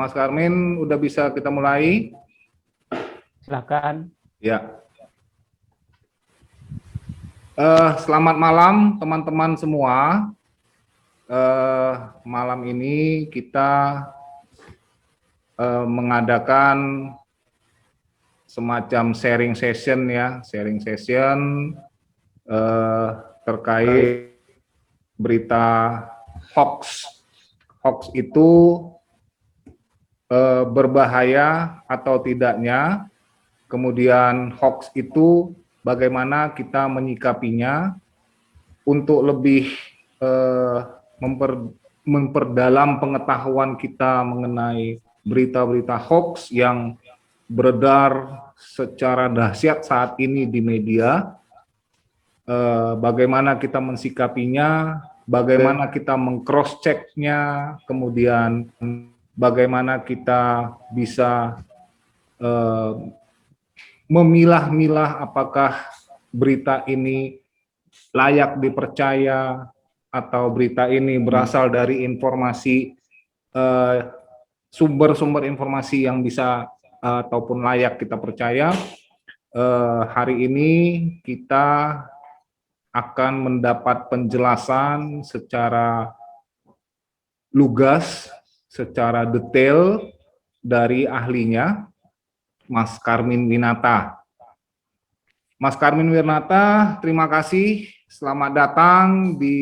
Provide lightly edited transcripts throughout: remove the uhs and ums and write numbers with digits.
Mas Karmin, udah bisa kita mulai? Silakan. Ya. Selamat malam teman-teman semua. Malam ini kita mengadakan semacam sharing session ya, terkait berita hoax. Hoax itu berbahaya atau tidaknya, kemudian hoax itu bagaimana kita menyikapinya untuk lebih memperdalam pengetahuan kita mengenai berita-berita hoax yang beredar secara dahsyat saat ini di media. Bagaimana kita mensikapinya, bagaimana kita meng-cross check-nya, kemudian bagaimana kita bisa memilah-milah apakah berita ini layak dipercaya atau berita ini berasal dari informasi sumber-sumber informasi yang bisa ataupun layak kita percaya. Hari ini kita akan mendapat penjelasan secara lugas, secara detail dari ahlinya, Mas Karmin Winata. Mas Karmin Winata, terima kasih. Selamat datang di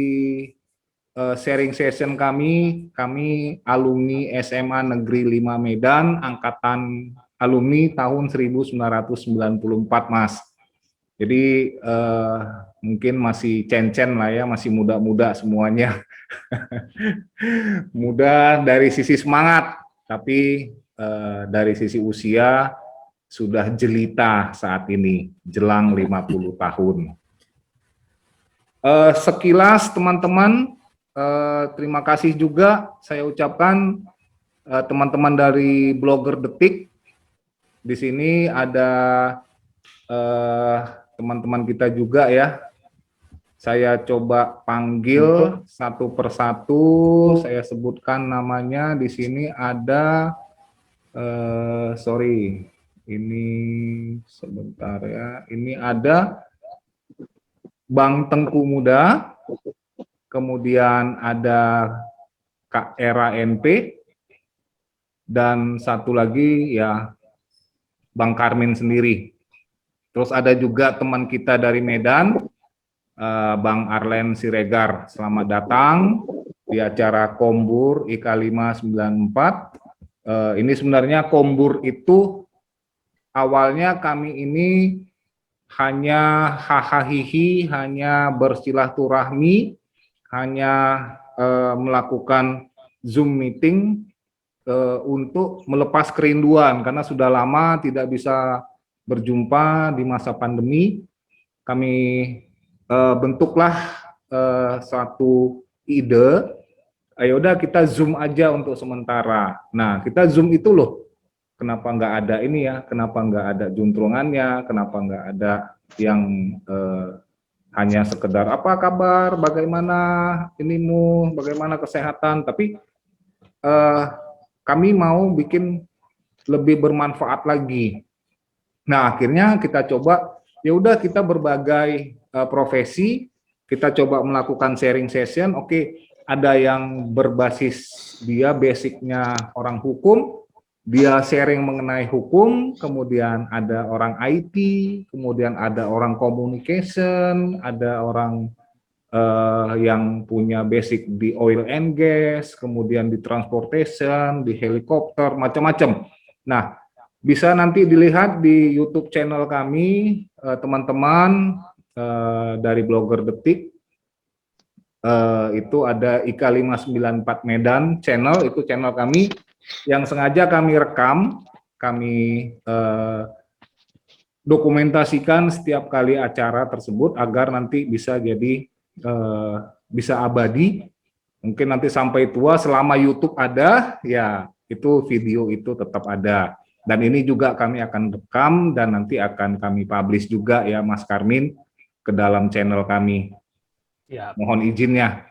sharing session kami. Kami alumni SMA Negeri 5 Medan, angkatan alumni tahun 1994, Mas. Jadi mungkin masih cencen lah ya, masih muda-muda semuanya. Muda dari sisi semangat, tapi dari sisi usia sudah jelita saat ini, jelang 50 tahun. Sekilas teman-teman, terima kasih juga saya ucapkan teman-teman dari Blogger Detik. Di sini ada teman-teman kita juga ya. Saya coba panggil satu persatu, saya sebutkan namanya. Di sini ada, sorry, ini sebentar ya. Ini ada Bang Tengku Muda, kemudian ada Kak Era NP, dan satu lagi ya Bang Karmin sendiri. Terus ada juga teman kita dari Medan, Bang Arlen Siregar. Selamat datang di acara Kombur IK 594. Ini sebenarnya Kombur itu awalnya kami ini hanya hahaha, hanya bersilaturahmi, hanya melakukan Zoom meeting untuk melepas kerinduan karena sudah lama tidak bisa berjumpa di masa pandemi. Kami bentuklah suatu ide, ayo udah kita Zoom aja untuk sementara. Nah, kita Zoom itu loh, kenapa nggak ada ini ya, kenapa nggak ada juntrungannya, kenapa nggak ada yang hanya sekedar apa kabar, bagaimana inimu, bagaimana kesehatan, tapi kami mau bikin lebih bermanfaat lagi. Nah, akhirnya kita coba, ya udah kita berbagai profesi, kita coba melakukan sharing session. Oke, ada yang berbasis dia basicnya orang hukum, dia sharing mengenai hukum, kemudian ada orang IT, kemudian ada orang communication, ada orang yang punya basic di oil and gas, kemudian di transportation, di helikopter, macam-macam. Nah, bisa nanti dilihat di YouTube channel kami, teman-teman dari Blogger Detik. Itu ada IK 594 Medan channel, itu channel kami yang sengaja kami rekam, kami dokumentasikan setiap kali acara tersebut agar nanti bisa jadi bisa abadi. Mungkin nanti sampai tua selama YouTube ada, ya itu video itu tetap ada. Dan ini juga kami akan rekam dan nanti akan kami publish juga ya Mas Karmin ke dalam channel kami. Ya. Mohon izinnya.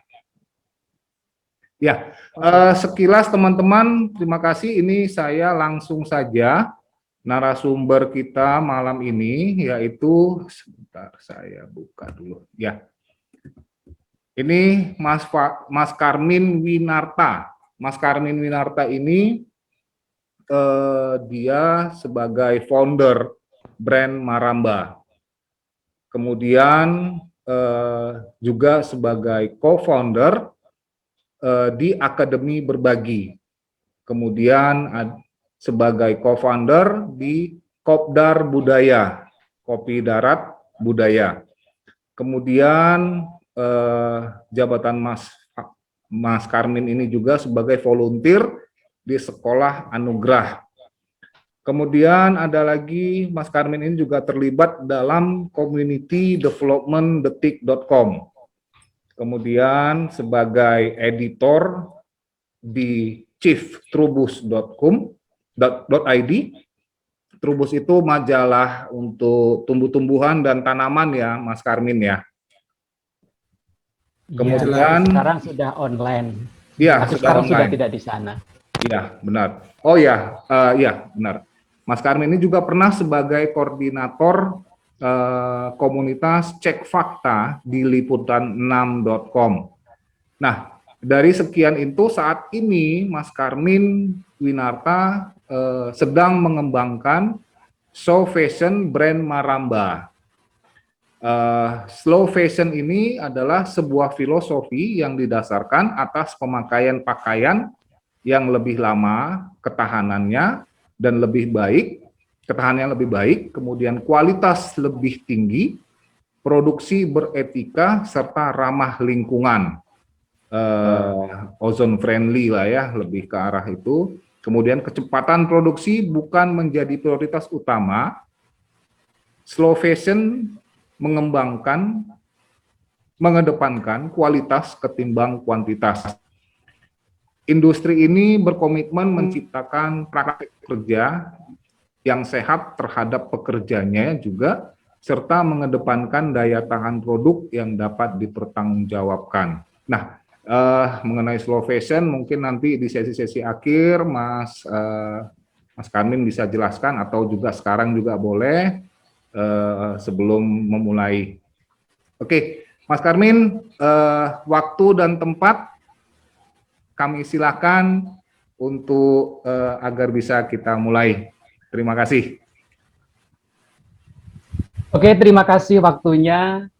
Ya, sekilas teman-teman, terima kasih. Ini saya langsung saja narasumber kita malam ini, yaitu, sebentar saya buka dulu. Ya, ini Mas Karmin Winarta. Mas Karmin Winarta ini dia sebagai founder brand Maramba. Kemudian juga sebagai co-founder di Akademi Berbagi. Kemudian sebagai co-founder di Kopdar Budaya, Kopi Darat Budaya. Kemudian jabatan Mas Karmin ini juga sebagai volunteer di Sekolah Anugerah. Kemudian ada lagi Mas Karmin ini juga terlibat dalam community development detik.com. Kemudian sebagai editor di chieftrubus.com.id. Trubus itu majalah untuk tumbuh-tumbuhan dan tanaman ya, Mas Karmin ya. Kemudian sekarang sudah online. Ya, sekarang online. Sudah tidak di sana. Iya, benar. Oh ya, ya benar. Mas Karmin ini juga pernah sebagai koordinator komunitas Cek Fakta di liputan6.com. Nah, dari sekian itu saat ini Mas Karmin Winarta sedang mengembangkan Slow Fashion brand Maramba. Slow fashion ini adalah sebuah filosofi yang didasarkan atas pemakaian pakaian yang lebih lama ketahanannya dan lebih baik, ketahanannya lebih baik, kemudian kualitas lebih tinggi, produksi beretika serta ramah lingkungan, ozone friendly lah ya, lebih ke arah itu. Kemudian kecepatan produksi bukan menjadi prioritas utama. Slow fashion mengedepankan kualitas ketimbang kuantitas. Industri ini berkomitmen menciptakan praktik kerja yang sehat terhadap pekerjanya juga, serta mengedepankan daya tahan produk yang dapat dipertanggungjawabkan. Nah, mengenai slow fashion mungkin nanti di sesi-sesi akhir Mas Karmin bisa jelaskan, atau juga sekarang juga boleh sebelum memulai. Oke, Mas Karmin, waktu dan tempat kami silakan untuk agar bisa kita mulai. Terima kasih. Oke, terima kasih waktunya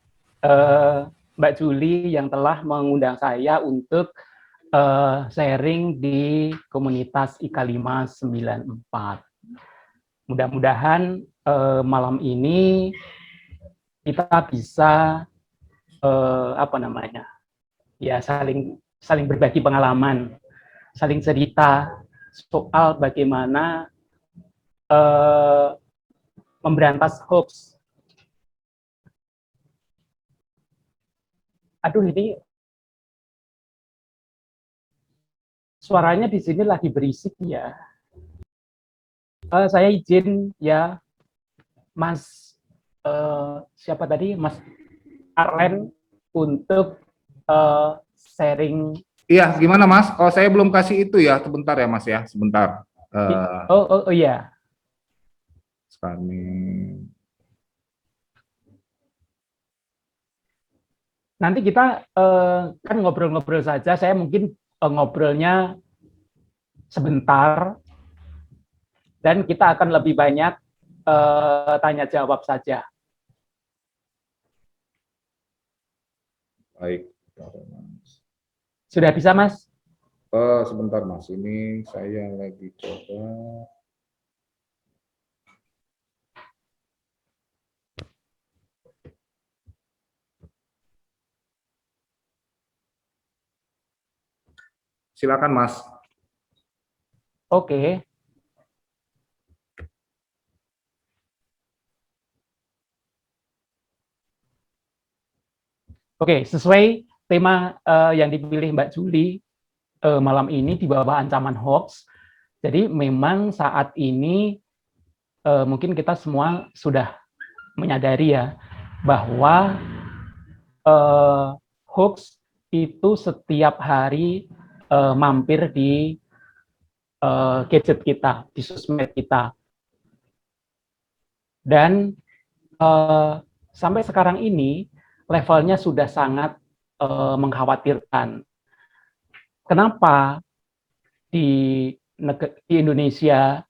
Mbak Juli yang telah mengundang saya untuk sharing di komunitas IK 594. Mudah-mudahan malam ini kita bisa ya saling berbagi pengalaman, saling cerita soal bagaimana memberantas hoax. Aduh, ini suaranya di sini lagi berisik ya. Saya izin ya, Mas siapa tadi, Mas Arlen, untuk sharing. Iya, gimana Mas? Oh, saya belum kasih itu ya, sebentar ya Mas ya, sebentar. Oh iya. Karmin. Nanti kita kan ngobrol-ngobrol saja, saya mungkin ngobrolnya sebentar, dan kita akan lebih banyak tanya jawab saja. Baik. Sudah bisa, Mas? Sebentar Mas, ini saya lagi coba. Silakan Mas. Oke. Oke, sesuai tema yang dipilih Mbak Juli malam ini di bawah ancaman hoax. Jadi memang saat ini mungkin kita semua sudah menyadari ya bahwa hoax itu setiap hari mampir di gadget kita, di sosmed kita. Dan sampai sekarang ini levelnya sudah sangat mengkhawatirkan. Kenapa di Indonesia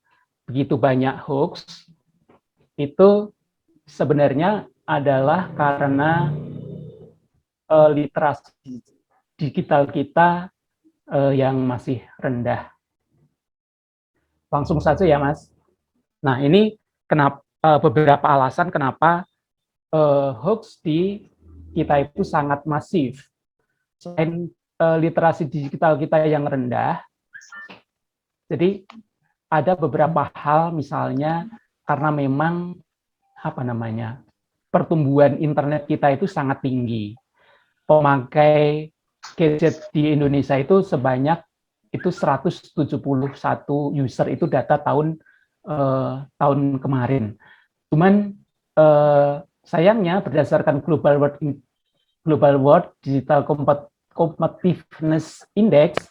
begitu banyak hoax? Itu sebenarnya adalah karena literasi digital kita yang masih rendah. Langsung saja ya, Mas. Nah, ini kenapa beberapa alasan kenapa hoax di kita itu sangat masif. Selain literasi digital kita yang rendah, jadi ada beberapa hal, misalnya karena memang pertumbuhan internet kita itu sangat tinggi. Pemakai gadget di Indonesia itu sebanyak itu 171 user, itu data tahun kemarin. Cuman sayangnya berdasarkan Global World Digital Competitiveness Index,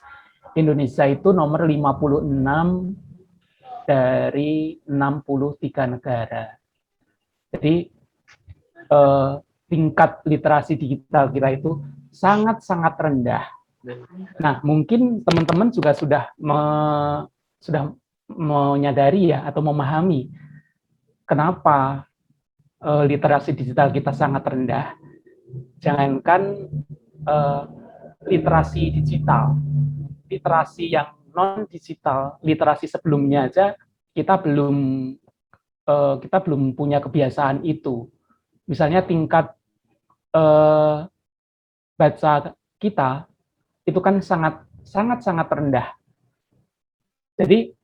Indonesia itu nomor 56 dari 63 negara. Jadi tingkat literasi digital kita itu sangat-sangat rendah. Nah, mungkin teman-teman juga sudah menyadari ya, atau memahami kenapa literasi digital kita sangat rendah. Jangankan literasi digital, literasi yang non digital, literasi sebelumnya aja kita belum punya kebiasaan itu. Misalnya tingkat baca kita itu kan sangat rendah. Jadi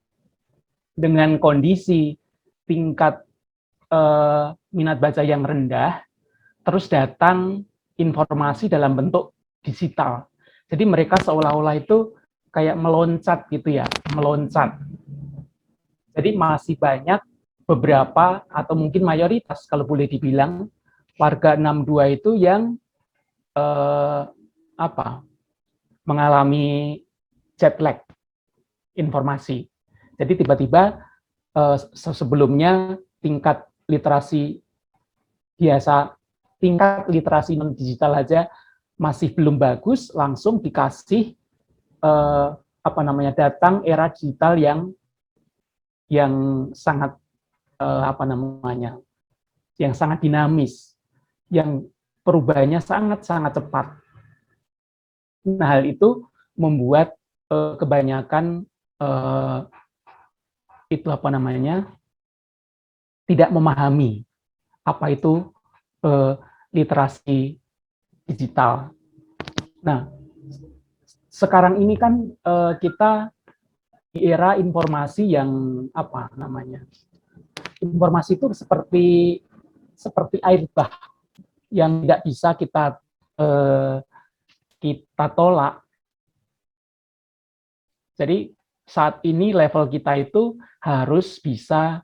dengan kondisi tingkat minat baca yang rendah, terus datang informasi dalam bentuk digital. Jadi mereka seolah-olah itu kayak meloncat gitu ya, meloncat. Jadi masih banyak beberapa atau mungkin mayoritas kalau boleh dibilang warga 62 itu yang mengalami jet lag informasi. Jadi tiba-tiba sebelumnya tingkat literasi biasa, tingkat literasi non digital aja masih belum bagus, langsung dikasih datang era digital yang sangat yang sangat dinamis, yang perubahannya sangat cepat. Nah, hal itu membuat kebanyakan tidak memahami apa itu literasi digital. Nah, sekarang ini kan kita di era informasi yang informasi itu seperti air bah yang tidak bisa kita tolak. Jadi saat ini level kita itu harus bisa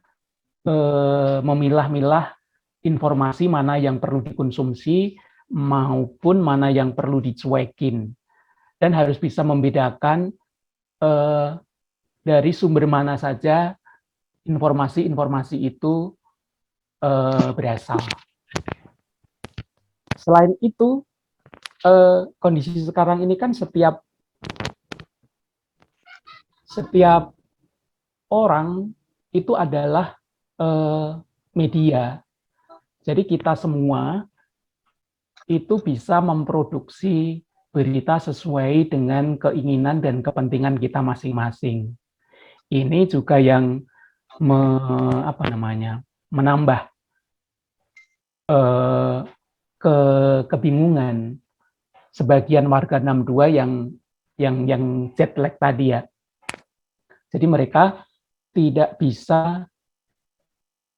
memilah-milah informasi mana yang perlu dikonsumsi maupun mana yang perlu dicuekin, dan harus bisa membedakan dari sumber mana saja informasi-informasi itu berasal. Selain itu, kondisi sekarang ini kan setiap orang itu adalah media. Jadi kita semua itu bisa memproduksi berita sesuai dengan keinginan dan kepentingan kita masing-masing. Ini juga yang menambah kebingungan sebagian warga 62 yang jet lag tadi ya. Jadi mereka tidak bisa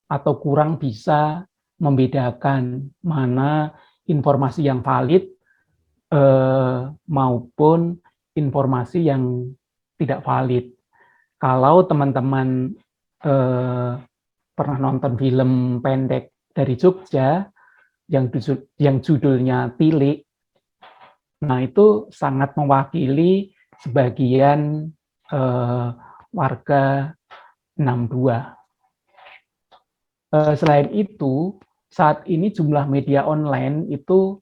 atau kurang bisa membedakan mana informasi yang valid maupun informasi yang tidak valid. Kalau teman-teman pernah nonton film pendek dari Jogja yang judulnya Tilik, nah itu sangat mewakili sebagian warga 62. Selain itu, saat ini jumlah media online itu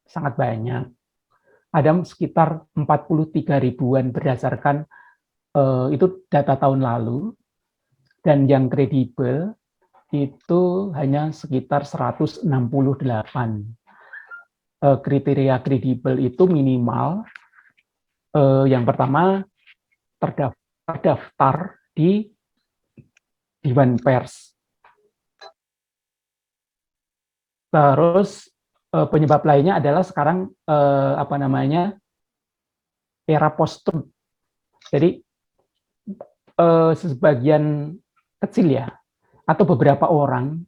sangat banyak. Ada sekitar 43 ribuan berdasarkan itu data tahun lalu, dan yang kredibel itu hanya sekitar 168. Kriteria kredibel itu minimal yang pertama terdaftar di Dewan Pers. Terus penyebab lainnya adalah sekarang era post-truth. Jadi sebagian kecil ya, atau beberapa orang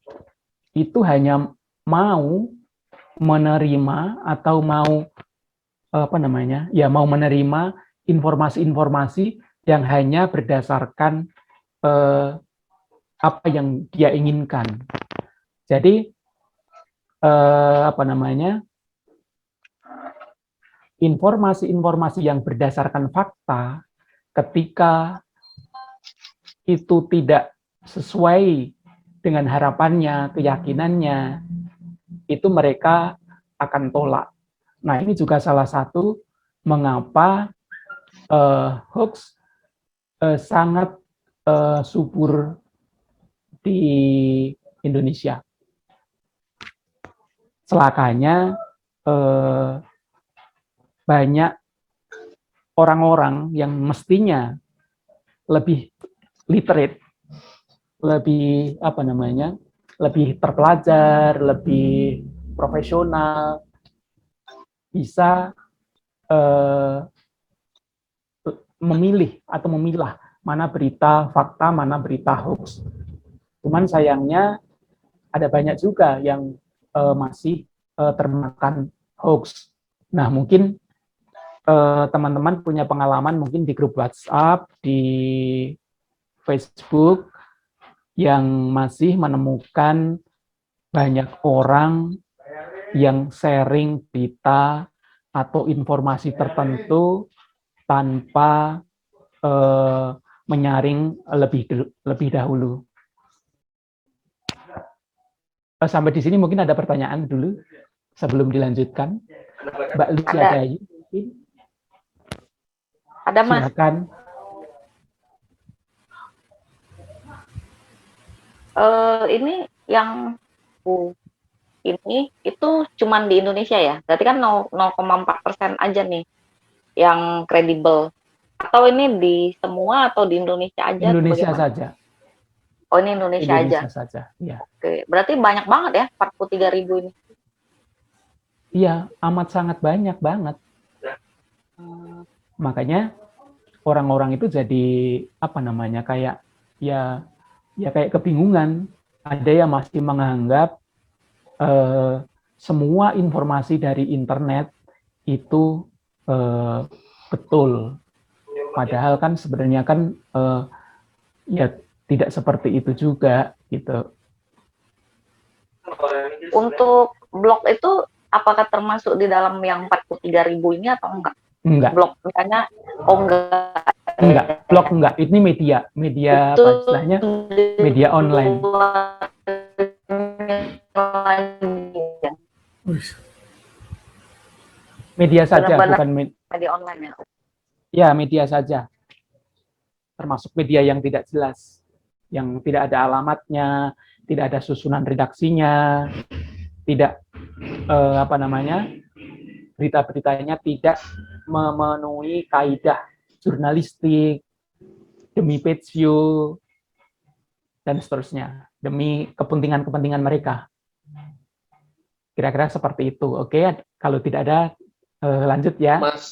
itu hanya mau menerima atau mau mau menerima informasi-informasi yang hanya berdasarkan apa yang dia inginkan. Jadi informasi-informasi yang berdasarkan fakta, ketika itu tidak sesuai dengan harapannya, keyakinannya, itu mereka akan tolak. Nah, ini juga salah satu mengapa hoax sangat subur di Indonesia. Celakanya banyak orang-orang yang mestinya lebih literate, lebih lebih terpelajar, lebih profesional, bisa memilih atau memilah mana berita fakta, mana berita hoax. Cuman sayangnya ada banyak juga yang masih termakan hoax. Nah, mungkin teman-teman punya pengalaman mungkin di grup WhatsApp, di Facebook, yang masih menemukan banyak orang yang sharing berita atau informasi tertentu tanpa menyaring lebih dahulu. Sampai di sini mungkin ada pertanyaan dulu sebelum dilanjutkan. Mbak Lucia Dayu mungkin. Ada, Mas. Silakan. Ini yang ini itu cuman di Indonesia ya? Berarti kan 0,4% aja nih yang kredibel. Atau ini di semua atau di Indonesia aja? Indonesia saja. Oh, ini Indonesia aja? Saja, ya. Oke, berarti banyak banget ya, 43.000 ini? Iya, amat sangat banyak banget. Makanya orang-orang itu jadi kayak kayak kebingungan. Ada yang masih menganggap semua informasi dari internet itu betul. Padahal kan sebenarnya kan tidak seperti itu juga gitu. Untuk blog itu apakah termasuk di dalam yang 43.000 ini atau enggak? Enggak. Blog misalnya, enggak. Enggak, blog enggak. Ini media apa istilahnya? Media online. Media saja, bukan media online ya? Ya, media saja. Termasuk media yang tidak jelas, yang tidak ada alamatnya, tidak ada susunan redaksinya, tidak berita-beritanya tidak memenuhi kaidah jurnalistik demi page view dan seterusnya, demi kepentingan mereka. Kira-kira seperti itu. Oke, kalau tidak ada lanjut ya. Mas,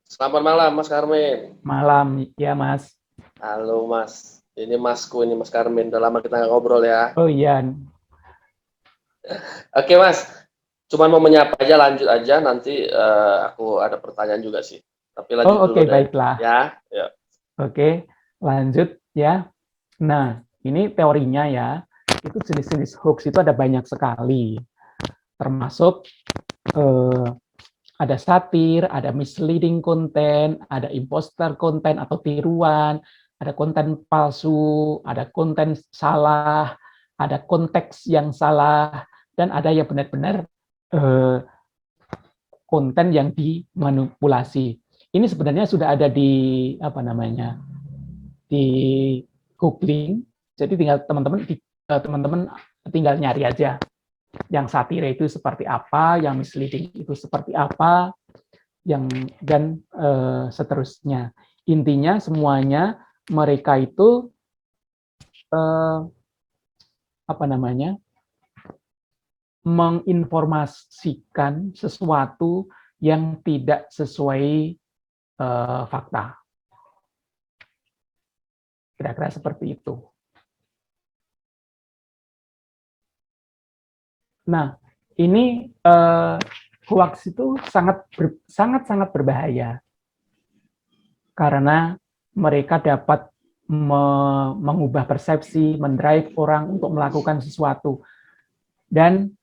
selamat malam Mas Karmen. Malam ya Mas. Halo Mas, ini Masku, ini Mas Karmen. Udah lama kita nggak ngobrol ya. Oh iya. Oke Mas, cuman mau menyapa aja, lanjut aja. Nanti aku ada pertanyaan juga sih. Tapi lanjut dulu deh. Baiklah. Ya. Oke, lanjut ya. Nah, ini teorinya ya. Itu jenis-jenis hoax itu ada banyak sekali. Termasuk ada satir, ada misleading content, ada imposter content atau tiruan, ada konten palsu, ada konten salah, ada konteks yang salah, dan ada yang benar-benar konten yang dimanipulasi. Ini sebenarnya sudah ada di apa namanya, di googling. Jadi tinggal teman-teman tinggal nyari aja yang satire itu seperti apa, yang misleading itu seperti apa, dan seterusnya. Intinya semuanya mereka itu apa namanya, menginformasikan sesuatu yang tidak sesuai fakta. Kira-kira seperti itu. Nah, ini hoax itu sangat berbahaya karena mereka dapat mengubah persepsi, mendrive orang untuk melakukan sesuatu, dan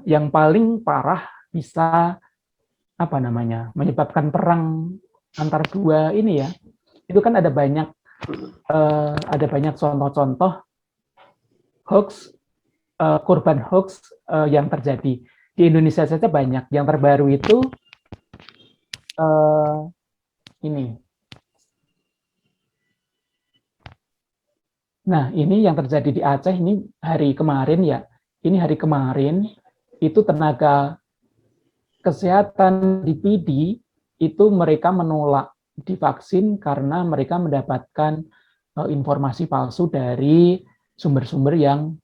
yang paling parah bisa apa namanya, menyebabkan perang antar dua ini ya. Itu kan ada banyak contoh-contoh hoax, korban hoax yang terjadi di Indonesia saja banyak. Yang terbaru itu ini. Nah, ini yang terjadi di Aceh ini hari kemarin ya. Ini hari kemarin itu tenaga kesehatan di PD itu mereka menolak divaksin karena mereka mendapatkan informasi palsu dari sumber-sumber yang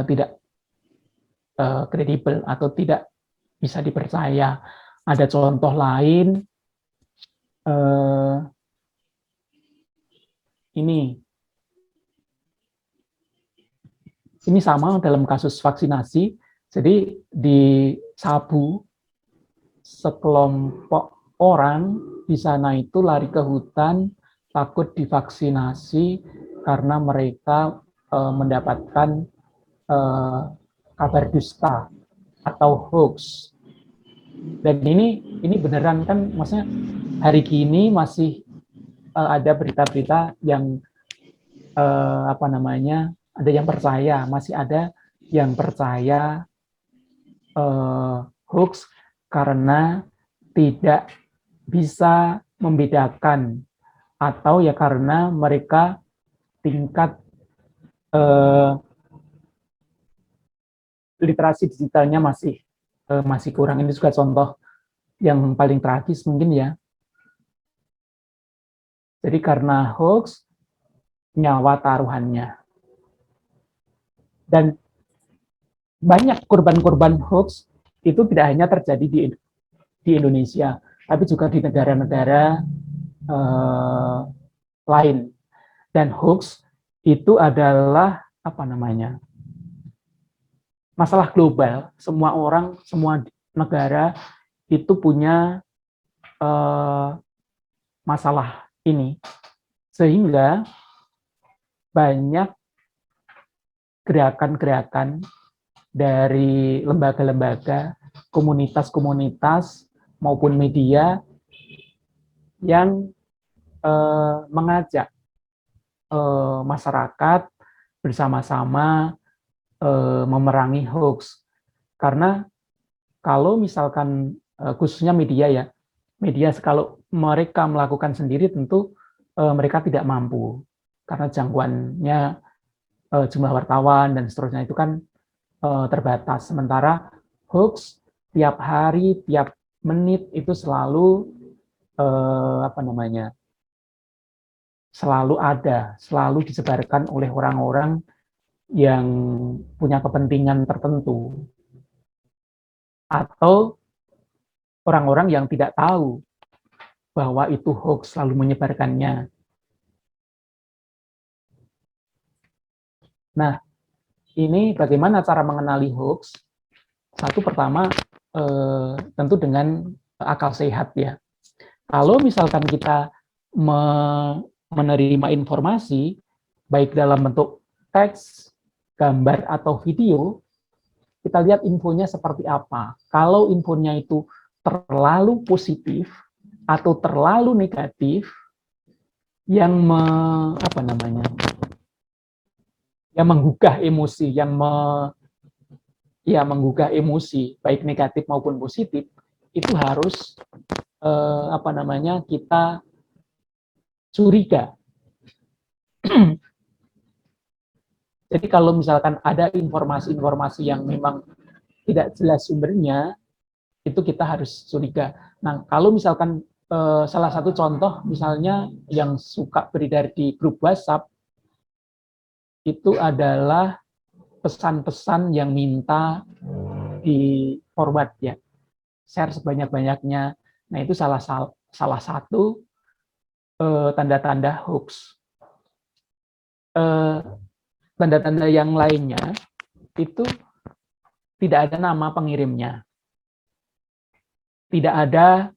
tidak kredibel atau tidak bisa dipercaya. Ada contoh lain, ini sama dalam kasus vaksinasi. Jadi di Sabu, sekelompok orang di sana itu lari ke hutan, takut divaksinasi karena mereka mendapatkan kabar dusta atau hoax. Dan ini beneran kan, maksudnya hari ini masih ada berita-berita yang apa namanya, ada yang percaya, masih ada yang percaya hoax karena tidak bisa membedakan, atau ya karena mereka tingkat literasi digitalnya masih kurang. Ini juga contoh yang paling tragis mungkin ya. Jadi karena hoax, nyawa taruhannya. Dan banyak korban-korban hoax itu tidak hanya terjadi di Indonesia, tapi juga di negara-negara lain. Dan hoax itu adalah apa namanya, masalah global. Semua orang, semua negara itu punya masalah ini, sehingga banyak gerakan-gerakan dari lembaga-lembaga, komunitas-komunitas maupun media yang mengajak masyarakat bersama-sama memerangi hoax. Karena kalau misalkan khususnya media ya, media kalau mereka melakukan sendiri tentu mereka tidak mampu karena jangkauannya jumlah wartawan dan seterusnya itu kan terbatas. Sementara hoax tiap hari, tiap menit itu selalu apa namanya, selalu ada, selalu disebarkan oleh orang-orang yang punya kepentingan tertentu atau orang-orang yang tidak tahu bahwa itu hoax selalu menyebarkannya. Nah, ini bagaimana cara mengenali hoax? Satu, pertama tentu dengan akal sehat ya. Kalau misalkan kita menerima informasi baik dalam bentuk teks, gambar atau video, kita lihat infonya seperti apa. Kalau infonya itu terlalu positif atau terlalu negatif yang yang menggugah emosi, menggugah emosi baik negatif maupun positif, itu harus kita curiga. Jadi kalau misalkan ada informasi-informasi yang memang tidak jelas sumbernya, itu kita harus curiga. Nah, kalau misalkan salah satu contoh misalnya yang suka beredar di grup WhatsApp itu adalah pesan-pesan yang minta di forward ya, share sebanyak-banyaknya. Nah, itu salah satu tanda-tanda hoax. Tanda-tanda yang lainnya itu tidak ada nama pengirimnya, tidak ada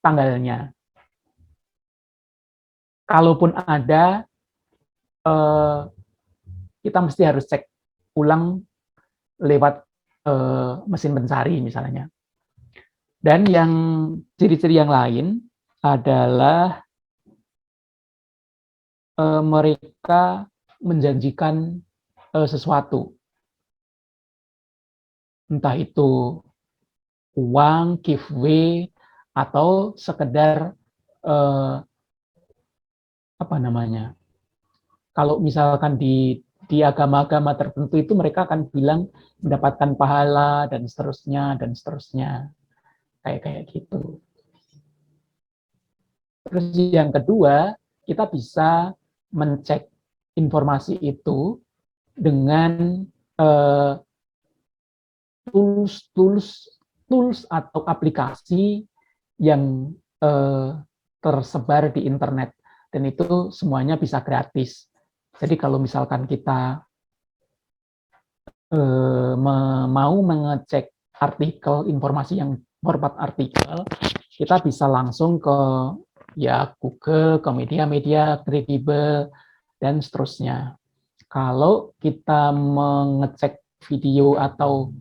tanggalnya. Kalaupun ada, kita mesti harus cek ulang lewat mesin pencari misalnya. Dan yang ciri-ciri yang lain adalah mereka menjanjikan sesuatu, entah itu uang, giveaway, atau sekedar kalau misalkan di agama-agama tertentu itu mereka akan bilang mendapatkan pahala dan seterusnya kayak gitu. Terus yang kedua, kita bisa mencek informasi itu dengan tools atau aplikasi yang tersebar di internet, dan itu semuanya bisa gratis. Jadi kalau misalkan kita mau mengecek artikel, informasi yang format artikel, kita bisa langsung ke Google, ke media-media kredibel, dan seterusnya. Kalau kita mengecek video atau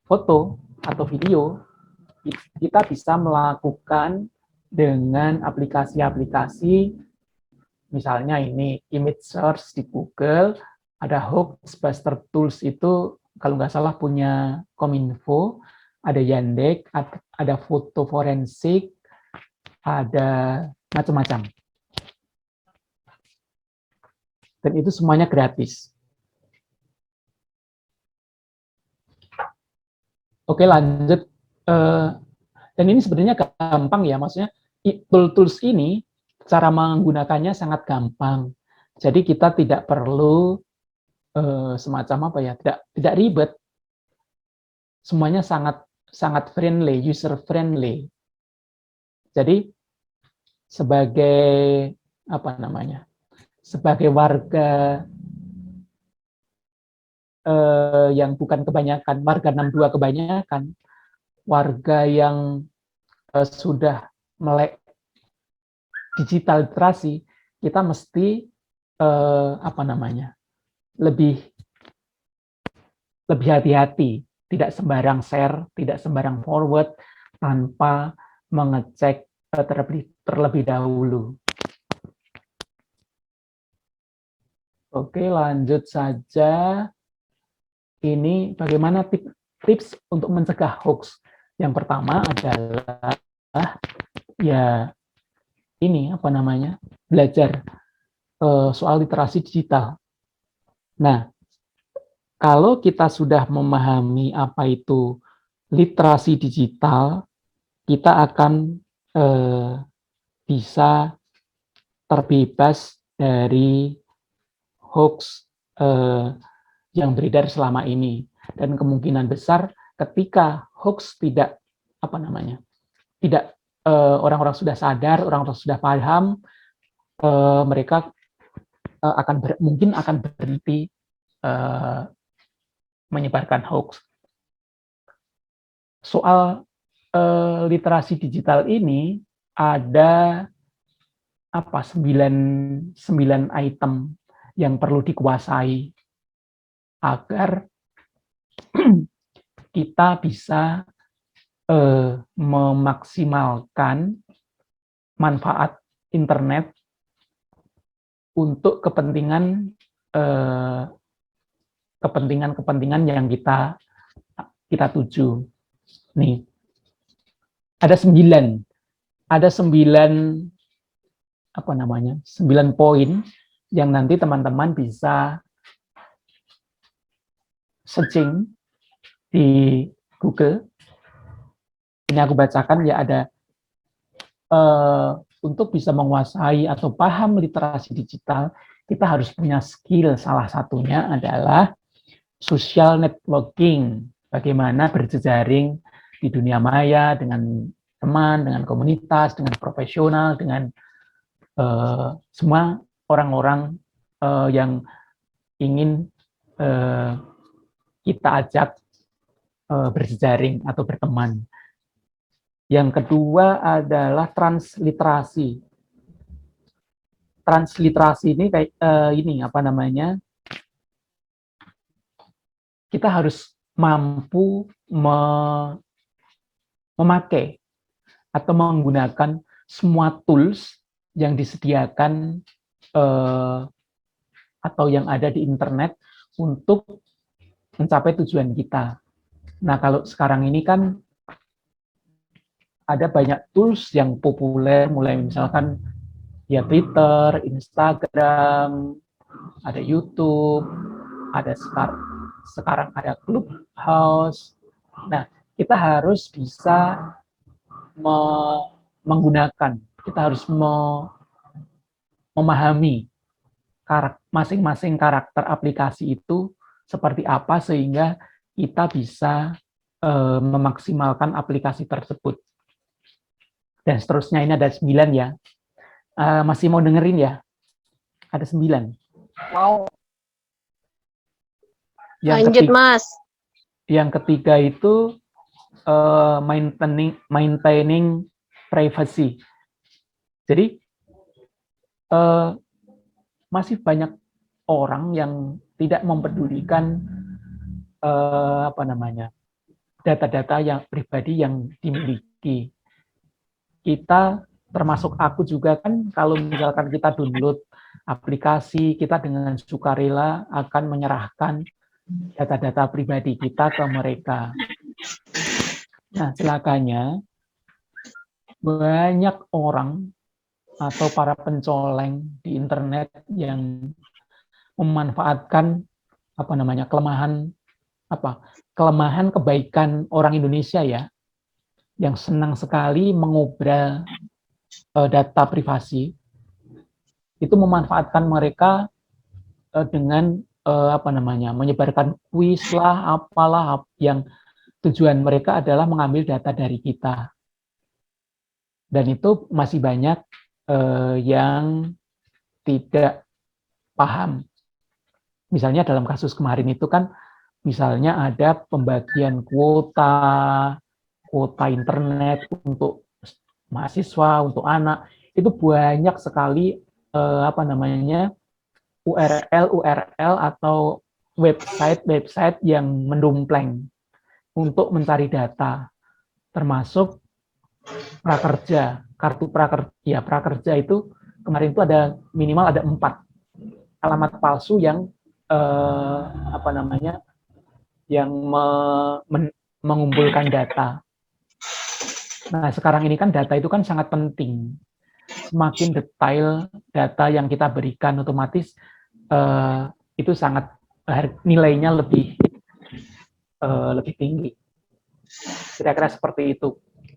foto atau video, kita bisa melakukan dengan aplikasi-aplikasi, misalnya ini image search di Google, ada Hoaxbuster Tools itu kalau nggak salah punya Kominfo, ada Yandex, ada foto forensik, ada macam-macam. Dan itu semuanya gratis. Oke, lanjut. Dan ini sebenarnya gampang ya, maksudnya tools ini cara menggunakannya sangat gampang. Jadi kita tidak perlu tidak ribet. Semuanya sangat friendly, user friendly. Jadi sebagai sebagai warga yang bukan kebanyakan, warga 62 kebanyakan, warga yang sudah melek digital literasi, kita mesti lebih hati-hati, tidak sembarang share, tidak sembarang forward tanpa mengecek terlebih dahulu. Oke, lanjut saja. Ini bagaimana tips untuk mencegah hoax. Yang pertama adalah belajar soal literasi digital. Nah, kalau kita sudah memahami apa itu literasi digital, kita akan bisa terbebas dari hoax yang beredar selama ini. Dan kemungkinan besar ketika hoax tidak orang-orang sudah sadar, orang-orang sudah paham, mereka mungkin akan berhenti menyebarkan hoax. Soal literasi digital ini ada 9 item yang perlu dikuasai agar kita bisa memaksimalkan manfaat internet untuk kepentingan yang kita tuju. Nih, ada 9 poin yang nanti teman-teman bisa searching di Google. Ini aku bacakan ya, ada untuk bisa menguasai atau paham literasi digital, kita harus punya skill. Salah satunya adalah social networking, bagaimana berjejaring di dunia maya dengan teman, dengan komunitas, dengan profesional, dengan semua orang-orang yang ingin kita ajak berjejaring atau berteman. Yang kedua adalah transliterasi. Transliterasi ini kayak kita harus mampu memakai atau menggunakan semua tools yang disediakan atau yang ada di internet untuk mencapai tujuan kita. Nah, kalau sekarang ini kan ada banyak tools yang populer, mulai misalkan ya Twitter, Instagram, ada YouTube, ada sekarang ada Clubhouse. Nah, kita harus bisa menggunakan, kita harus memahami masing-masing karakter aplikasi itu seperti apa sehingga kita bisa memaksimalkan aplikasi tersebut. Dan seterusnya, ini ada 9 ya. Masih mau dengerin ya? Ada 9. Mau. Lanjut, Mas. Yang ketiga itu maintaining privacy. Jadi masih banyak orang yang tidak mempedulikan data-data yang pribadi yang dimiliki. Kita, termasuk aku juga kan, kalau misalkan kita download aplikasi, kita dengan sukarela akan menyerahkan data-data pribadi kita ke mereka. Nah, celakanya banyak orang atau para pencoleng di internet yang memanfaatkan kelemahan kebaikan orang Indonesia ya, yang senang sekali mengobral data privasi, itu memanfaatkan mereka dengan menyebarkan kuis lah, apalah, yang tujuan mereka adalah mengambil data dari kita. Dan itu masih banyak yang tidak paham. Misalnya dalam kasus kemarin itu kan, misalnya ada pembagian kuota internet untuk mahasiswa, untuk anak, itu banyak sekali URL atau website yang mendompleng untuk mencari data, termasuk prakerja, kartu prakerja itu kemarin itu ada minimal ada 4 alamat palsu yang mengumpulkan data. Nah, sekarang ini kan data itu kan sangat penting. Semakin detail data yang kita berikan, otomatis itu sangat nilainya lebih tinggi. Kira-kira seperti itu.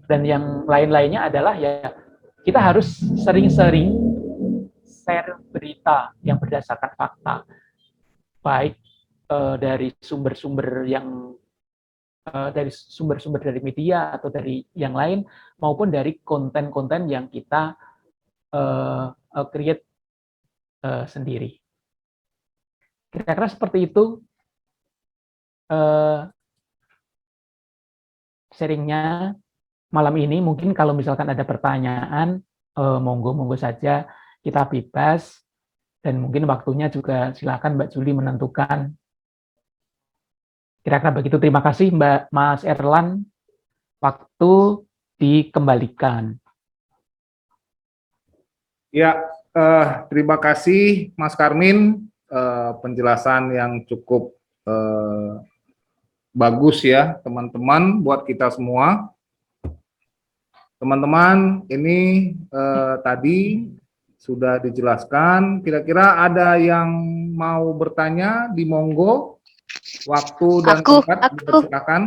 Dan yang lain-lainnya adalah ya kita harus sering-sering share berita yang berdasarkan fakta, baik dari sumber-sumber dari media atau dari yang lain, maupun dari konten-konten yang kita create sendiri. Kira-kira seperti itu sharingnya malam ini. Mungkin kalau misalkan ada pertanyaan, monggo saja, kita bebas, dan mungkin waktunya juga silakan Mbak Juli menentukan. Kira-kira begitu. Terima kasih Mas Erlan. Waktu dikembalikan. Ya, terima kasih Mas Karmin, penjelasan yang cukup bagus ya teman-teman buat kita semua. Teman-teman, ini tadi sudah dijelaskan. Kira-kira ada yang mau bertanya di monggo, waktu dan tempat dipersilakan.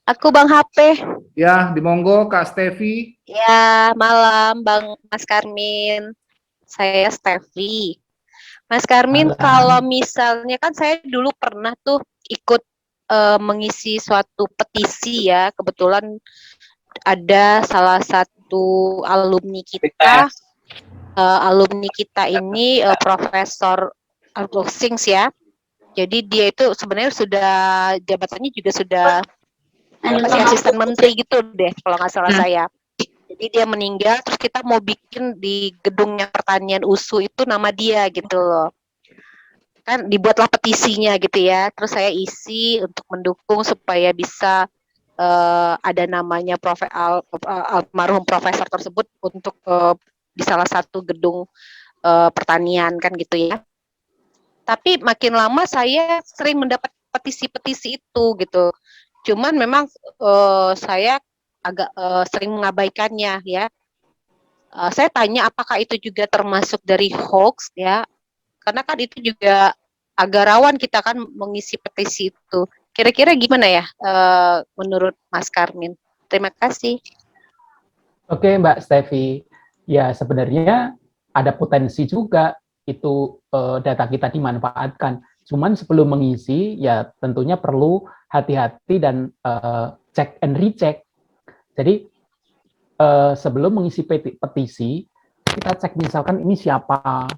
Aku Bang HP. Ya, di monggo Kak Stevi. Ya, malam Bang Mas Karmin. Saya Stevi. Mas Karmin, Malam. kalau misalnya kan saya dulu pernah tuh ikut mengisi suatu petisi ya. Kebetulan ada salah satu alumni kita. Alumni kita ini Profesor Arthur Sings ya. Jadi dia itu sebenarnya sudah jabatannya juga sudah masih asisten menteri gitu deh kalau nggak salah saya. Jadi dia meninggal, terus kita mau bikin di gedungnya pertanian USU itu nama dia gitu loh. Kan dibuatlah petisinya gitu ya. Terus saya isi untuk mendukung supaya bisa ada namanya almarhum profesor tersebut untuk di salah satu gedung pertanian kan gitu ya. Tapi makin lama saya sering mendapat petisi-petisi itu gitu. Cuman memang saya agak sering mengabaikannya ya. Saya tanya apakah itu juga termasuk dari hoax ya? Karena kan itu juga agak rawan kita kan mengisi petisi itu. Kira-kira gimana ya menurut Mas Karmin? Terima kasih. Oke, Mbak Stevi. Ya, sebenarnya ada potensi juga itu data kita dimanfaatkan. Cuman sebelum mengisi, ya tentunya perlu hati-hati dan cek and recheck. Jadi sebelum mengisi petisi, kita cek misalkan ini siapa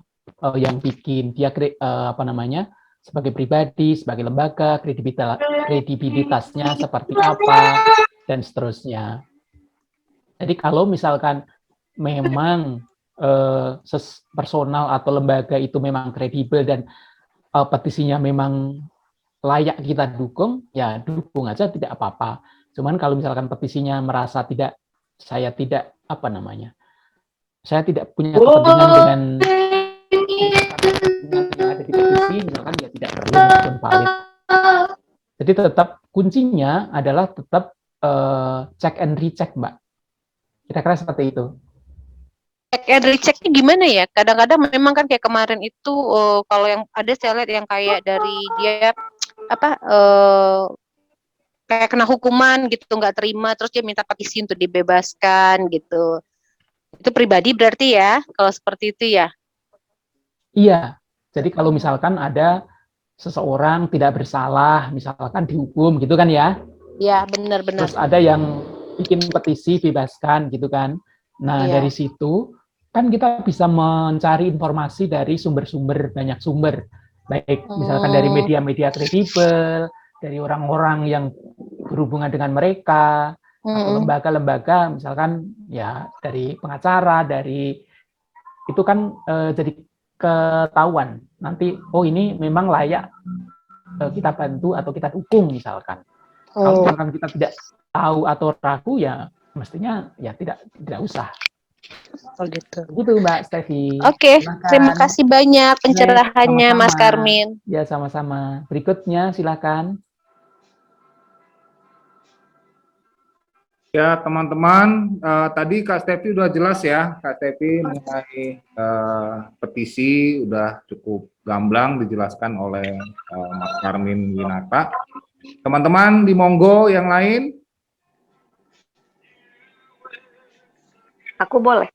yang bikin, dia sebagai pribadi, sebagai lembaga, kredibilitasnya seperti apa, dan seterusnya. Jadi kalau misalkan memang personal atau lembaga itu memang kredibel dan petisinya memang layak kita dukung, ya dukung aja tidak apa-apa. Cuman kalau misalkan petisinya merasa saya tidak punya kepentingan dengan yang ada di petisi, misalkan ya tidak perlu meskipun valid. Jadi tetap kuncinya adalah tetap check and recheck, Mbak. Kira-kira seperti itu. Check and rechecknya gimana ya? Kadang-kadang memang kan kayak kemarin itu kalau yang ada saya lihat yang kayak dari dia kayak kena hukuman gitu, nggak terima, terus dia minta petisi untuk dibebaskan gitu. Itu pribadi berarti ya, kalau seperti itu ya? Iya. Jadi kalau misalkan ada seseorang tidak bersalah, misalkan dihukum gitu kan ya? Iya, benar-benar. Terus ada yang bikin petisi bebaskan gitu kan? Nah, Iya. dari situ kan kita bisa mencari informasi dari sumber-sumber, banyak sumber. Baik misalkan dari media-media kredibel, dari orang-orang yang berhubungan dengan mereka, atau lembaga-lembaga, misalkan ya dari pengacara, dari itu kan jadi ketahuan. Nanti, oh ini memang layak kita bantu atau kita dukung misalkan. Kalau misalkan kita tidak tahu atau ragu, ya mestinya ya tidak usah. Oh gitu. Gitu Mbak Stevi. Oke, terima kasih banyak pencerahannya sama-sama. Mas Karmin. Ya sama-sama. Berikutnya silakan. Ya teman-teman, tadi Kak Stevi udah jelas ya, Kak Stevi mengenai petisi udah cukup gamblang dijelaskan oleh Mas Karmin Winata. Teman-teman di monggo yang lain. Aku boleh.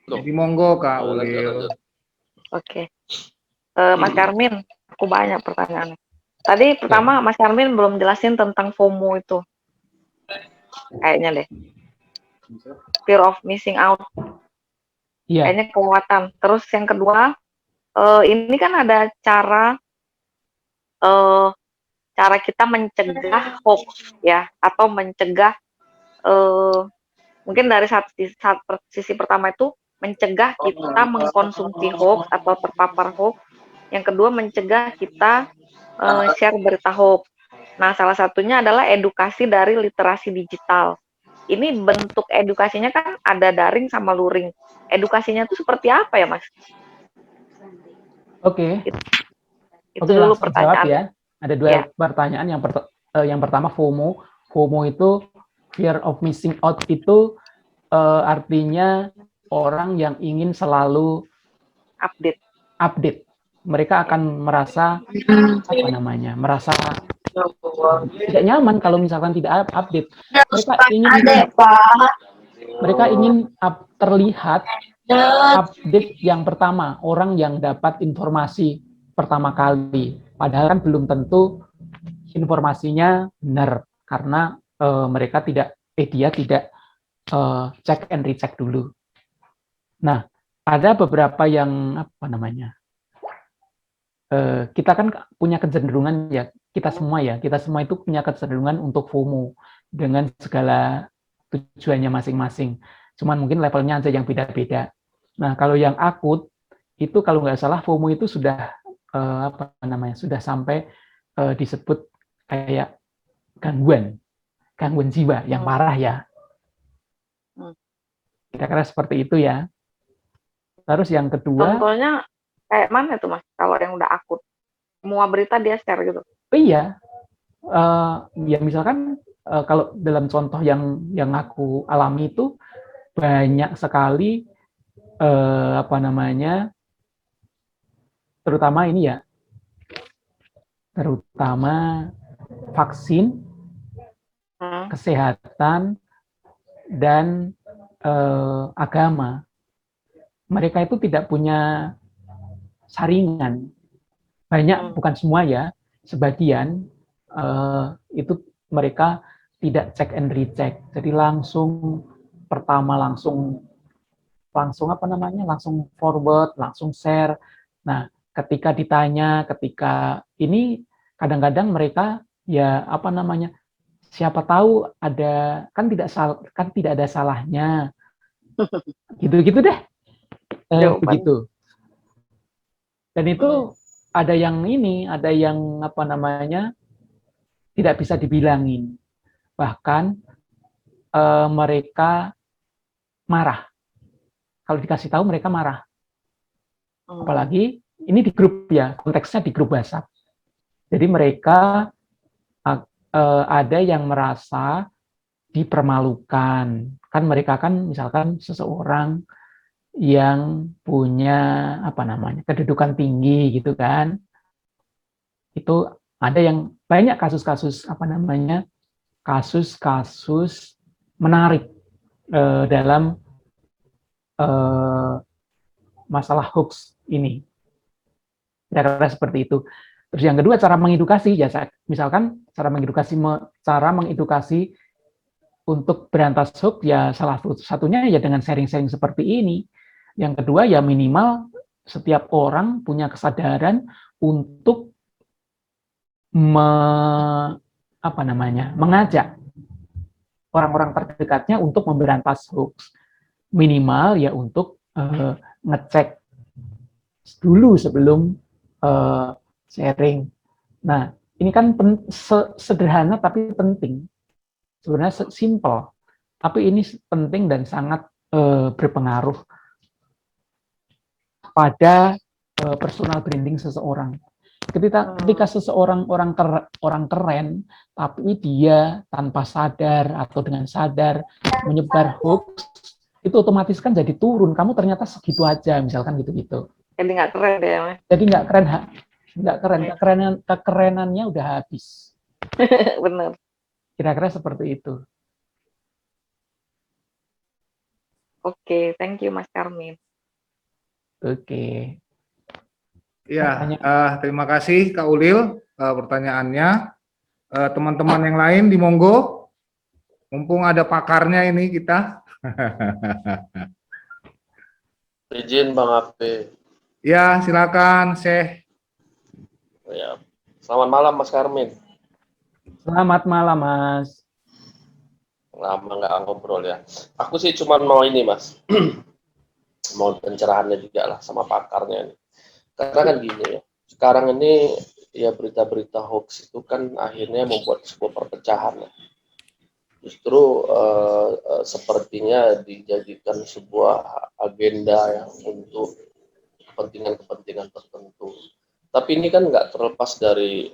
Di monggo Kak Ulil. Oke. Mas Karmin, aku banyak pertanyaan. Tadi pertama Mas Karmin belum jelasin tentang FOMO itu. Kayaknya deh. Fear of missing out. Iya. Kayaknya kelewatan. Terus yang kedua, ini kan ada cara kita mencegah hoax ya, atau mencegah mungkin dari sisi pertama itu mencegah kita mengkonsumsi hoax atau terpapar hoax. Yang kedua mencegah kita share berita hoax. Nah, salah satunya adalah edukasi dari literasi digital. Ini bentuk edukasinya kan ada daring sama luring. Edukasinya itu seperti apa ya, Mas? Oke. Itu Oke, dulu langsung jawab pertanyaan. ya. Ada dua Ya. pertanyaan. Yang pertama FOMO. FOMO itu fear of missing out, itu artinya orang yang ingin selalu update. Mereka akan merasa merasa tidak nyaman kalau misalkan tidak update. Mereka ingin terlihat update yang pertama, orang yang dapat informasi pertama kali. Padahal kan belum tentu informasinya benar, karena dia tidak check and recheck dulu. Nah, ada beberapa yang kita kan punya kecenderungan ya, kita semua itu punya kecenderungan untuk FOMO dengan segala tujuannya masing-masing. Cuman mungkin levelnya aja yang beda-beda. Nah, kalau yang akut itu kalau nggak salah FOMO itu sudah sudah sampai disebut kayak gangguan jiwa yang parah ya. Kira-kira seperti itu ya. Terus yang kedua, contohnya kayak mana tuh Mas? Kalau yang udah akut, semua berita dia share gitu. Iya, ya misalkan kalau dalam contoh yang aku alami itu banyak sekali terutama ini ya, terutama vaksin, kesehatan, dan agama. Mereka itu tidak punya saringan. Banyak, bukan semua ya, sebagian itu mereka tidak check and recheck. Jadi langsung forward, langsung share. Nah, ketika ditanya, ini kadang-kadang mereka ya siapa tahu ada, kan tidak ada salahnya. Gitu-gitu deh. Begitu. Dan itu ada yang tidak bisa dibilangin. Bahkan mereka marah. Kalau dikasih tahu mereka marah. Apalagi ini di grup ya, konteksnya di grup WhatsApp. Jadi mereka ada yang merasa dipermalukan. Kan mereka kan misalkan seseorang yang punya kedudukan tinggi gitu kan. Itu ada yang banyak kasus-kasus kasus-kasus menarik dalam masalah hoax ini. Kira-kira seperti itu. Terus yang kedua, cara mengedukasi, ya misalkan cara mengedukasi untuk berantas hoax ya salah satunya ya dengan sharing-sharing seperti ini. Yang kedua ya minimal setiap orang punya kesadaran untuk mengajak orang-orang terdekatnya untuk memberantas hoax. Minimal ya untuk ngecek dulu sebelum sharing. Nah, ini kan sederhana tapi penting. Sebenarnya simple, tapi ini penting dan sangat berpengaruh pada personal branding seseorang. Ketika seseorang orang keren, tapi dia tanpa sadar atau dengan sadar menyebar hoax, itu otomatis kan jadi turun. Kamu ternyata segitu aja, misalkan gitu-gitu. Jadi nggak keren deh, Mas. Jadi nggak keren, kekerenannya udah habis. Benar. Kira-kira seperti itu. Oke, thank you Mas Karmin. Oke. Ya, terima kasih Kak Ulil pertanyaannya. Teman-teman yang lain di monggo, mumpung ada pakarnya ini kita. Izin Bang Ape. Ya, silakan Syekh. Ya. Selamat malam Mas Karmin. Selamat malam Mas. Lama nggak ngobrol ya. Aku sih cuma mau ini Mas. Mau pencerahannya juga lah sama pakarnya ini. Karena kan gini ya. Sekarang ini ya berita-berita hoax itu kan akhirnya membuat sebuah perpecahan. Justru sepertinya dijadikan sebuah agenda ya untuk kepentingan-kepentingan tertentu. Tapi ini kan nggak terlepas dari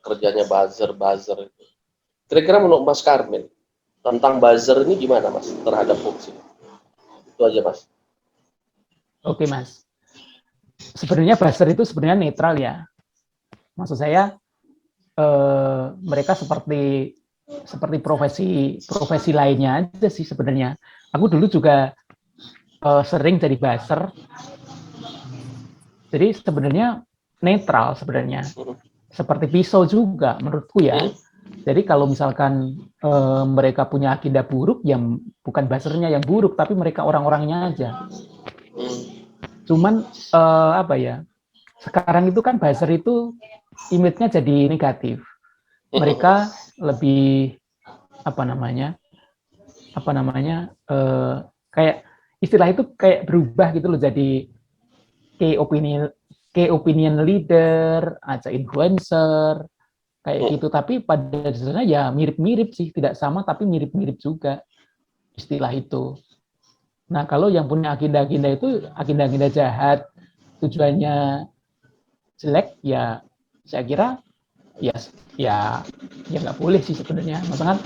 kerjanya buzzer itu. Kira-kira menurut Mas Karmen tentang buzzer ini gimana Mas terhadap hoax ini? Itu aja Mas. Oke Mas. Sebenarnya buzzer itu sebenarnya netral ya. Maksud saya mereka seperti profesi lainnya aja sih sebenarnya. Aku dulu juga sering jadi buzzer. Jadi sebenarnya netral sebenarnya. Seperti pisau juga menurutku ya. Jadi kalau misalkan mereka punya agenda buruk, ya bukan buzzernya yang buruk, tapi mereka orang-orangnya aja. Cuman apa ya? Sekarang itu kan buzzer itu image-nya jadi negatif. Mereka lebih kayak istilah itu kayak berubah gitu loh, jadi key opinion leader, aja influencer kayak gitu. Tapi pada dasarnya ya mirip-mirip sih, tidak sama tapi mirip-mirip juga istilah itu. Nah kalau yang punya agenda-agenda itu agenda-agenda jahat, tujuannya jelek, ya saya kira ya nggak boleh sih sebenarnya. Maksudnya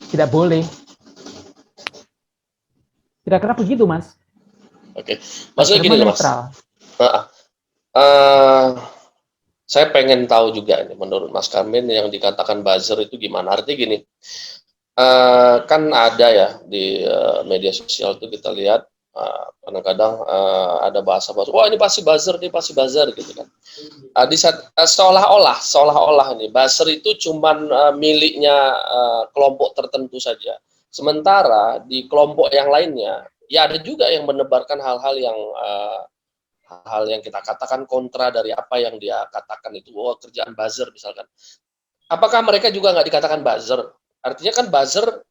tidak boleh. Kira-kira begitu Mas. Oke, maksudnya gini loh Mas. Saya pengen tahu juga ini menurut Mas Karmen yang dikatakan buzzer itu gimana? Artinya gini, kan ada ya di media sosial itu kita lihat kadang-kadang ada bahasa-bahasa, wah ini pasti buzzer gitu kan. Di saat seolah-olah ini buzzer itu cuman miliknya kelompok tertentu saja. Sementara di kelompok yang lainnya, ya ada juga yang menebarkan hal-hal yang kita katakan kontra dari apa yang dia katakan itu, kerjaan buzzer misalkan. Apakah mereka juga nggak dikatakan buzzer? Artinya kan buzzer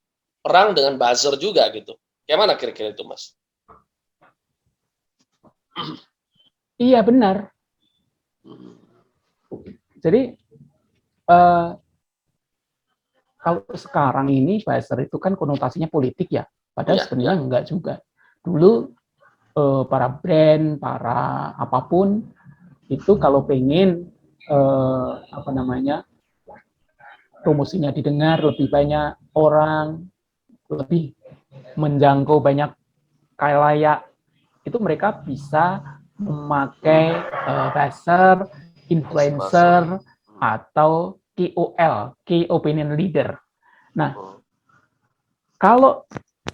perang dengan buzzer juga gitu. Kayak mana kira-kira itu Mas? Iya benar. Jadi kalau sekarang ini buzzer itu kan konotasinya politik ya, padahal sebenarnya enggak juga. Dulu para brand, para apapun itu kalau pengen promosinya didengar lebih banyak orang, lebih menjangkau banyak khalayak, itu mereka bisa memakai buzzer, influencer, atau KOL, Key Opinion Leader. Nah, kalau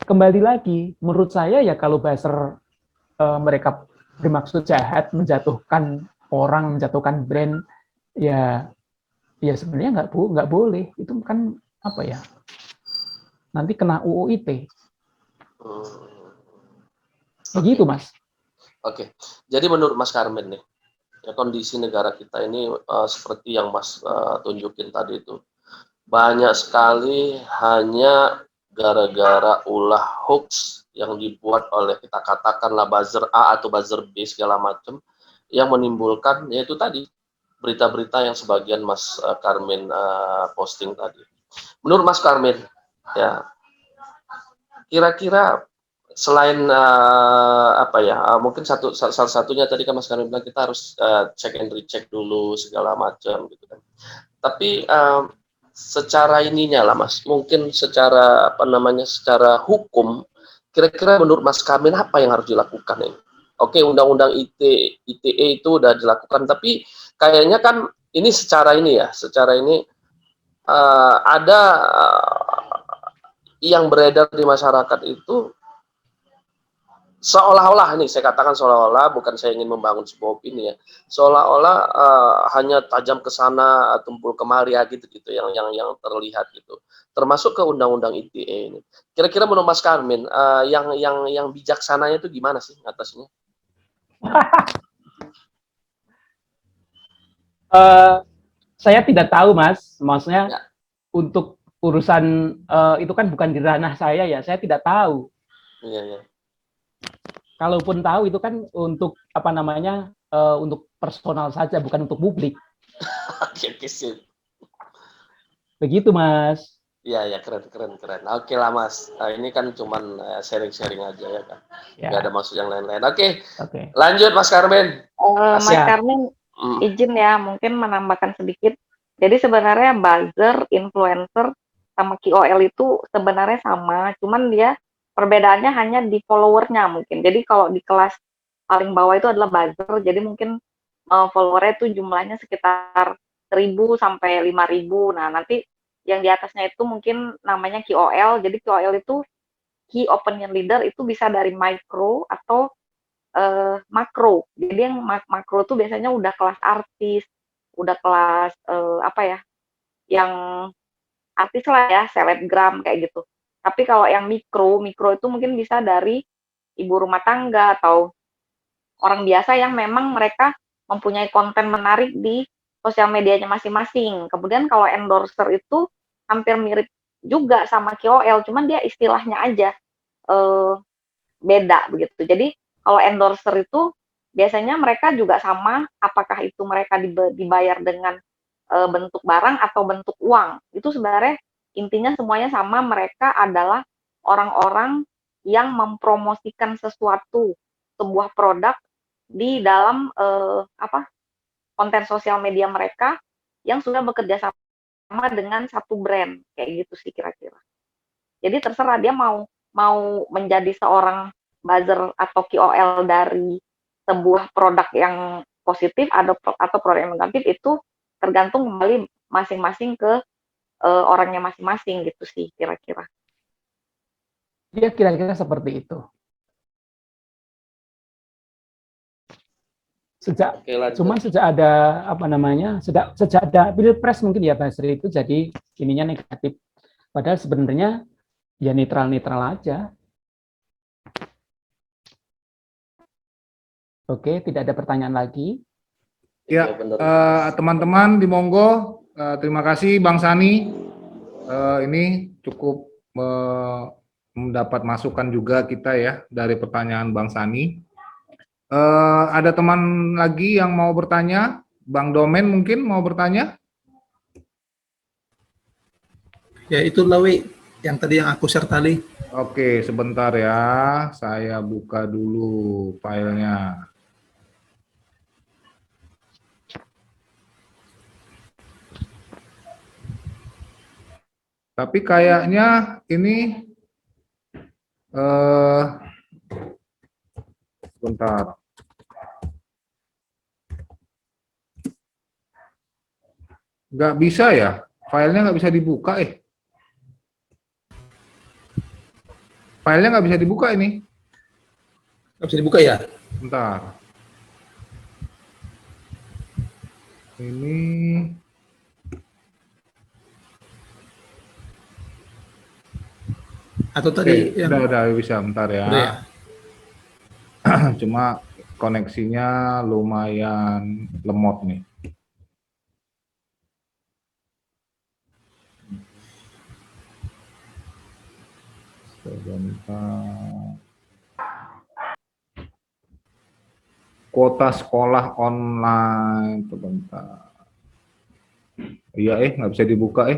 kembali lagi, menurut saya ya kalau buzzer mereka bermaksud jahat, menjatuhkan orang, menjatuhkan brand, ya sebenarnya nggak boleh. Itu kan apa ya? Nanti kena UU ITE. Begitu Mas. Oke. Jadi menurut Mas Karmen nih, ya, kondisi negara kita ini seperti yang Mas tunjukin tadi itu, banyak sekali hanya gara-gara ulah hoax yang dibuat oleh kita katakanlah buzzer A atau buzzer B segala macam yang menimbulkan yaitu tadi berita-berita yang sebagian Mas Karmen posting tadi. Menurut Mas Karmen ya kira-kira selain mungkin salah satunya tadi kan Mas Karmen bilang kita harus check and recheck dulu segala macam gitu kan. Tapi secara ininya lah Mas, mungkin secara secara hukum, kira-kira menurut Mas Karmen apa yang harus dilakukan ini? Oke, undang-undang ITE itu udah dilakukan, tapi kayaknya kan ini secara ini ada yang beredar di masyarakat itu seolah-olah, ini saya katakan seolah-olah, bukan saya ingin membangun sebuah opini ya, seolah-olah hanya tajam ke sana, tumpul kemari ya gitu yang terlihat gitu. Termasuk ke undang-undang ITE ini. Kira-kira menurut Mas Karmen yang bijaksananya itu gimana sih atasnya? Saya tidak tahu Mas, maksudnya ya. Untuk urusan itu kan bukan di ranah saya ya, saya tidak tahu. Iya. Kalaupun tahu itu kan untuk untuk personal saja, bukan untuk publik. Oke, sip. Begitu, Mas. Iya, ya, keren. Oke lah, Mas. Ini kan cuman sharing-sharing aja ya kan. Ya. Nggak ada maksud yang lain-lain. Oke, Oke. lanjut Mas Karmen. Mas Ya. Karmin, izin ya, mungkin menambahkan sedikit. Jadi sebenarnya buzzer, influencer, sama KOL itu sebenarnya sama, cuman dia perbedaannya hanya di followernya mungkin. Jadi kalau di kelas paling bawah itu adalah buzzer, jadi mungkin followernya itu jumlahnya sekitar 1.000 sampai 5.000. Nah, nanti yang di atasnya itu mungkin namanya KOL. Jadi KOL itu Key Opinion Leader, itu bisa dari micro atau makro. Jadi yang makro tuh biasanya udah kelas artis, udah kelas apa ya, yang artis lah ya, selebgram kayak gitu. Tapi kalau yang mikro itu mungkin bisa dari ibu rumah tangga atau orang biasa yang memang mereka mempunyai konten menarik di sosial medianya masing-masing. Kemudian kalau endorser itu hampir mirip juga sama KOL, cuman dia istilahnya aja beda begitu. Jadi kalau endorser itu biasanya mereka juga sama, apakah itu mereka dibayar dengan bentuk barang atau bentuk uang. Itu sebenarnya intinya semuanya sama, mereka adalah orang-orang yang mempromosikan sesuatu, sebuah produk di dalam konten sosial media mereka yang sudah bekerja sama dengan satu brand, kayak gitu sih kira-kira. Jadi terserah dia mau menjadi seorang buzzer atau KOL dari sebuah produk yang positif atau produk yang negatif, itu tergantung kembali masing-masing ke orangnya masing-masing gitu sih kira-kira. Ya, kira-kira seperti itu. Sejak ada sejak ada pilpres mungkin ya Basri, itu jadi ininya negatif. Padahal sebenarnya ya netral-netral aja. Oke, tidak ada pertanyaan lagi. Ya, teman-teman di Monggo, terima kasih Bang Sani. Ini cukup mendapat masukan juga kita ya dari pertanyaan Bang Sani. Ada teman lagi yang mau bertanya? Bang Domen mungkin mau bertanya? Ya, itu Lawi yang tadi yang aku share tadi. Oke, sebentar ya. Saya buka dulu filenya. Tapi kayaknya ini sebentar. Nggak bisa ya? Filenya nggak bisa dibuka Filenya nggak bisa dibuka ini. Nggak bisa dibuka ya? Bentar. Ini Atau tadi yang udah bisa, bentar ya. udah ya? Cuma koneksinya lumayan lemot nih. Sebentar. Kuota sekolah online, sebentar. Iya, nggak bisa dibuka,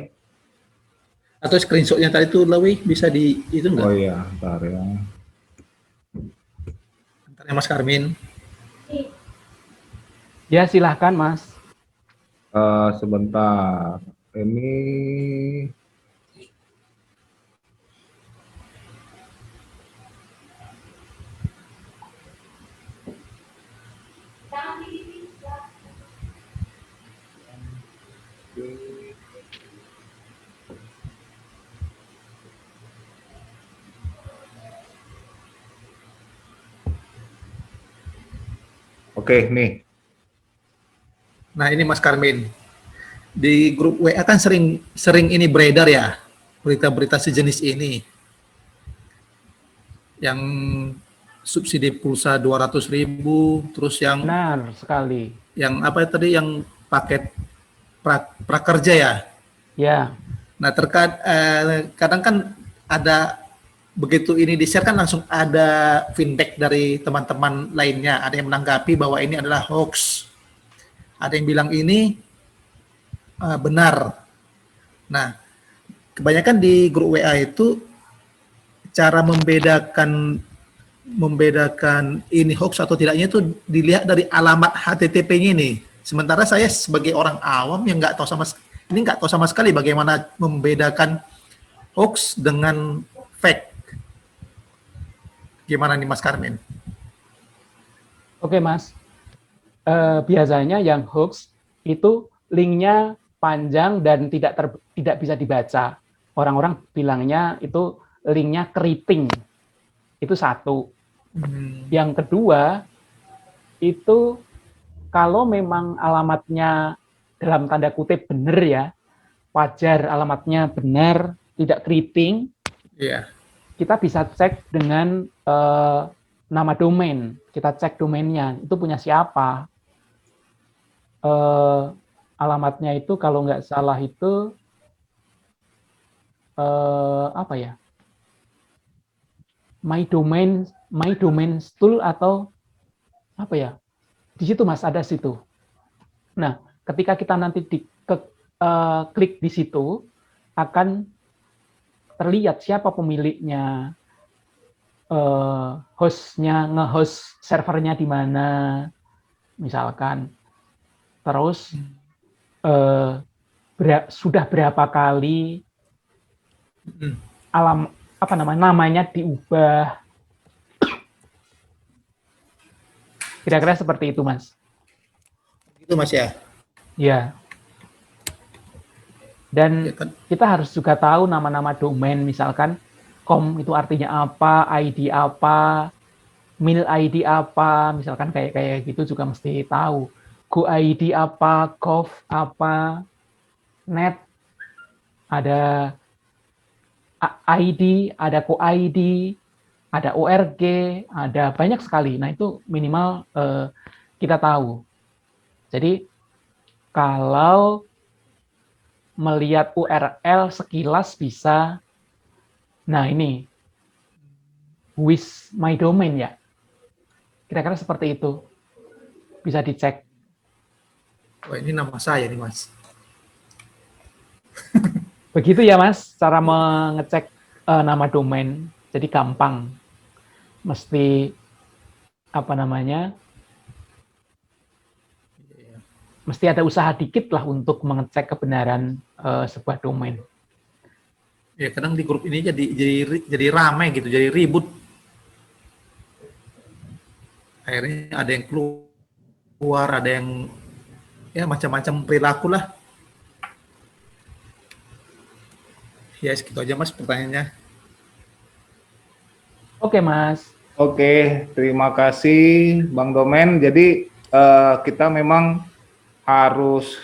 Atau screenshotnya tadi itu Lawi bisa di itu enggak? Oh iya, bentar ya. Bentar ya Mas Karmin. Ya, silahkan Mas. Sebentar. Ini oke, nih. Nah, ini Mas Karmin. Di grup WA kan sering ini beredar ya, berita-berita sejenis ini. Yang subsidi pulsa 200.000, terus yang Benar sekali. Yang apa tadi yang paket prakerja ya? Ya. Nah, kadang kan ada begitu ini di-share kan langsung ada feedback dari teman-teman lainnya, ada yang menanggapi bahwa ini adalah hoax. Ada yang bilang ini benar. Nah, kebanyakan di grup WA itu cara membedakan ini hoax atau tidaknya itu dilihat dari alamat HTTP-nya ini. Sementara saya sebagai orang awam yang nggak tahu sama sekali bagaimana membedakan hoax dengan fake. Gimana nih Mas Karmen? Oke Mas, biasanya yang hoax itu linknya panjang dan tidak bisa dibaca. Orang-orang bilangnya itu linknya keriting. Itu satu. Yang kedua, itu kalau memang alamatnya dalam tanda kutip benar ya, wajar alamatnya benar, tidak keriting, kita bisa cek dengan nama domain. Kita cek domainnya, itu punya siapa. Alamatnya itu kalau nggak salah itu apa ya? My domain tool atau apa ya? Di situ Mas ada situ. Nah, ketika kita nanti klik di situ akan terlihat siapa pemiliknya, hostnya, nge-host servernya di mana, misalkan. Terus sudah berapa kali namanya diubah. Kira-kira seperti itu, Mas. Itu Mas ya. Ya. Dan kita harus juga tahu nama-nama domain, misalkan com itu artinya apa, ID apa, mail ID apa, misalkan kayak gitu juga mesti tahu. Go ID apa, gov apa, net, ada ID, ada co ID, ada ORG, ada banyak sekali. Nah itu minimal kita tahu. Jadi kalau melihat URL sekilas bisa, nah ini with my domain ya, kira-kira seperti itu, bisa dicek. Wah ini nama saya nih Mas. Begitu ya Mas, cara mengecek nama domain, jadi gampang. Mesti apa namanya? Mesti ada usaha dikit lah untuk mengecek kebenaran sebuah domain. Ya kadang di grup ini jadi ramai gitu, jadi ribut. Akhirnya ada yang keluar, ada yang ya macam-macam perilaku lah. Ya segitu aja Mas pertanyaannya. Oke Mas. Oke, terima kasih Bang Domen. Jadi kita memang harus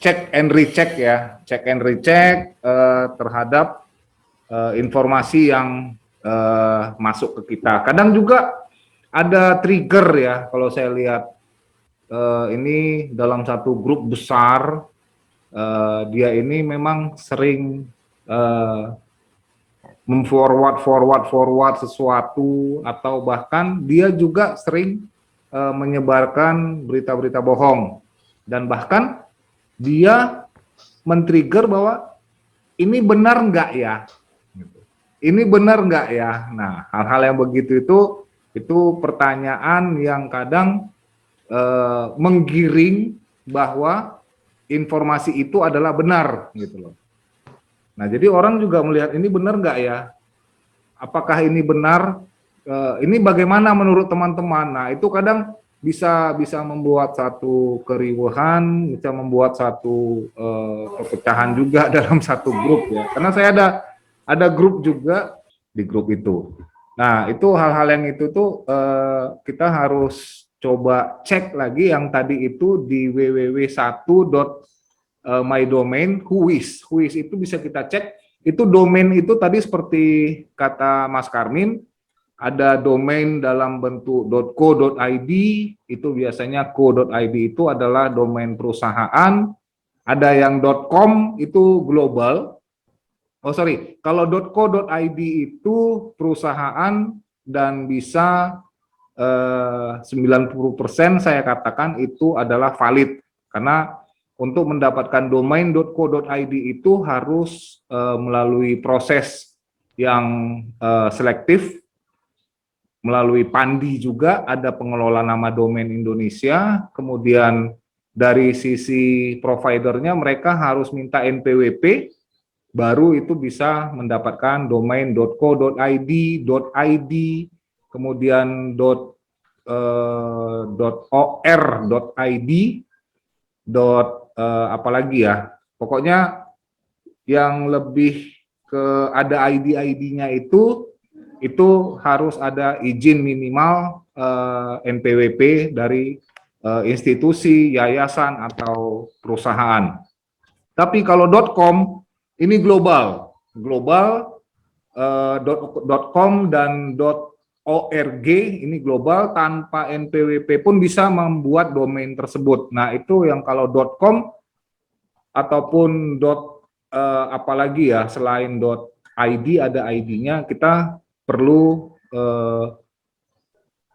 cek and recheck ya, cek and recheck terhadap informasi yang masuk ke kita. Kadang juga ada trigger ya, kalau saya lihat ini dalam satu grup besar, dia ini memang sering forward sesuatu, atau bahkan dia juga sering menyebarkan berita-berita bohong, dan bahkan dia men-trigger bahwa ini benar nggak ya, ini benar nggak ya. Nah, hal-hal yang begitu itu pertanyaan yang kadang menggiring bahwa informasi itu adalah benar gitu loh. Nah, jadi orang juga melihat ini benar nggak ya? Apakah ini benar? Ini bagaimana menurut teman-teman? Nah, itu kadang bisa membuat satu keriuhan, bisa membuat satu perpecahan juga dalam satu grup ya. Karena saya ada grup juga di grup itu. Nah, itu hal-hal yang itu tuh kita harus coba cek lagi yang tadi itu di www.1.mydomain whois itu bisa kita cek. Itu domain itu tadi seperti kata Mas Karmin, ada domain dalam bentuk .co.id, itu biasanya co.id itu adalah domain perusahaan, ada yang .com itu global. Oh sorry, kalau .co.id itu perusahaan dan bisa 90% saya katakan itu adalah valid, Karena untuk mendapatkan domain.co.id itu harus melalui proses yang selektif, melalui Pandi juga, ada pengelola nama domain Indonesia, kemudian dari sisi providernya mereka harus minta NPWP, baru itu bisa mendapatkan domain.co.id, .id, kemudian .or.id, apalagi ya, pokoknya yang lebih ke ada ID-ID-nya itu harus ada izin minimal NPWP dari institusi, yayasan, atau perusahaan. Tapi kalau .com ini global .com dan .org ini global, tanpa NPWP pun bisa membuat domain tersebut. Nah, itu yang kalau .com ataupun apalagi ya, selain .id ada ID-nya, kita perlu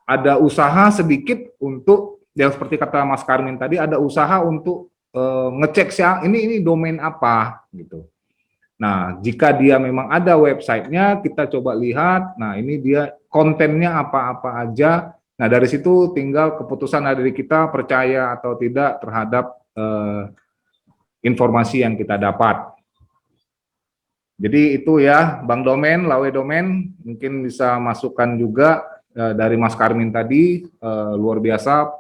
ada usaha sedikit untuk, yang seperti kata Mas Karmin tadi, ada usaha untuk ngecek ini domain apa gitu. Nah, jika dia memang ada websitenya, kita coba lihat, nah ini dia kontennya apa-apa aja. Nah, dari situ tinggal keputusan dari kita percaya atau tidak terhadap informasi yang kita dapat. Jadi itu ya, Bang Domen, Lawe Domen, mungkin bisa masukkan juga dari Mas Karmin tadi, luar biasa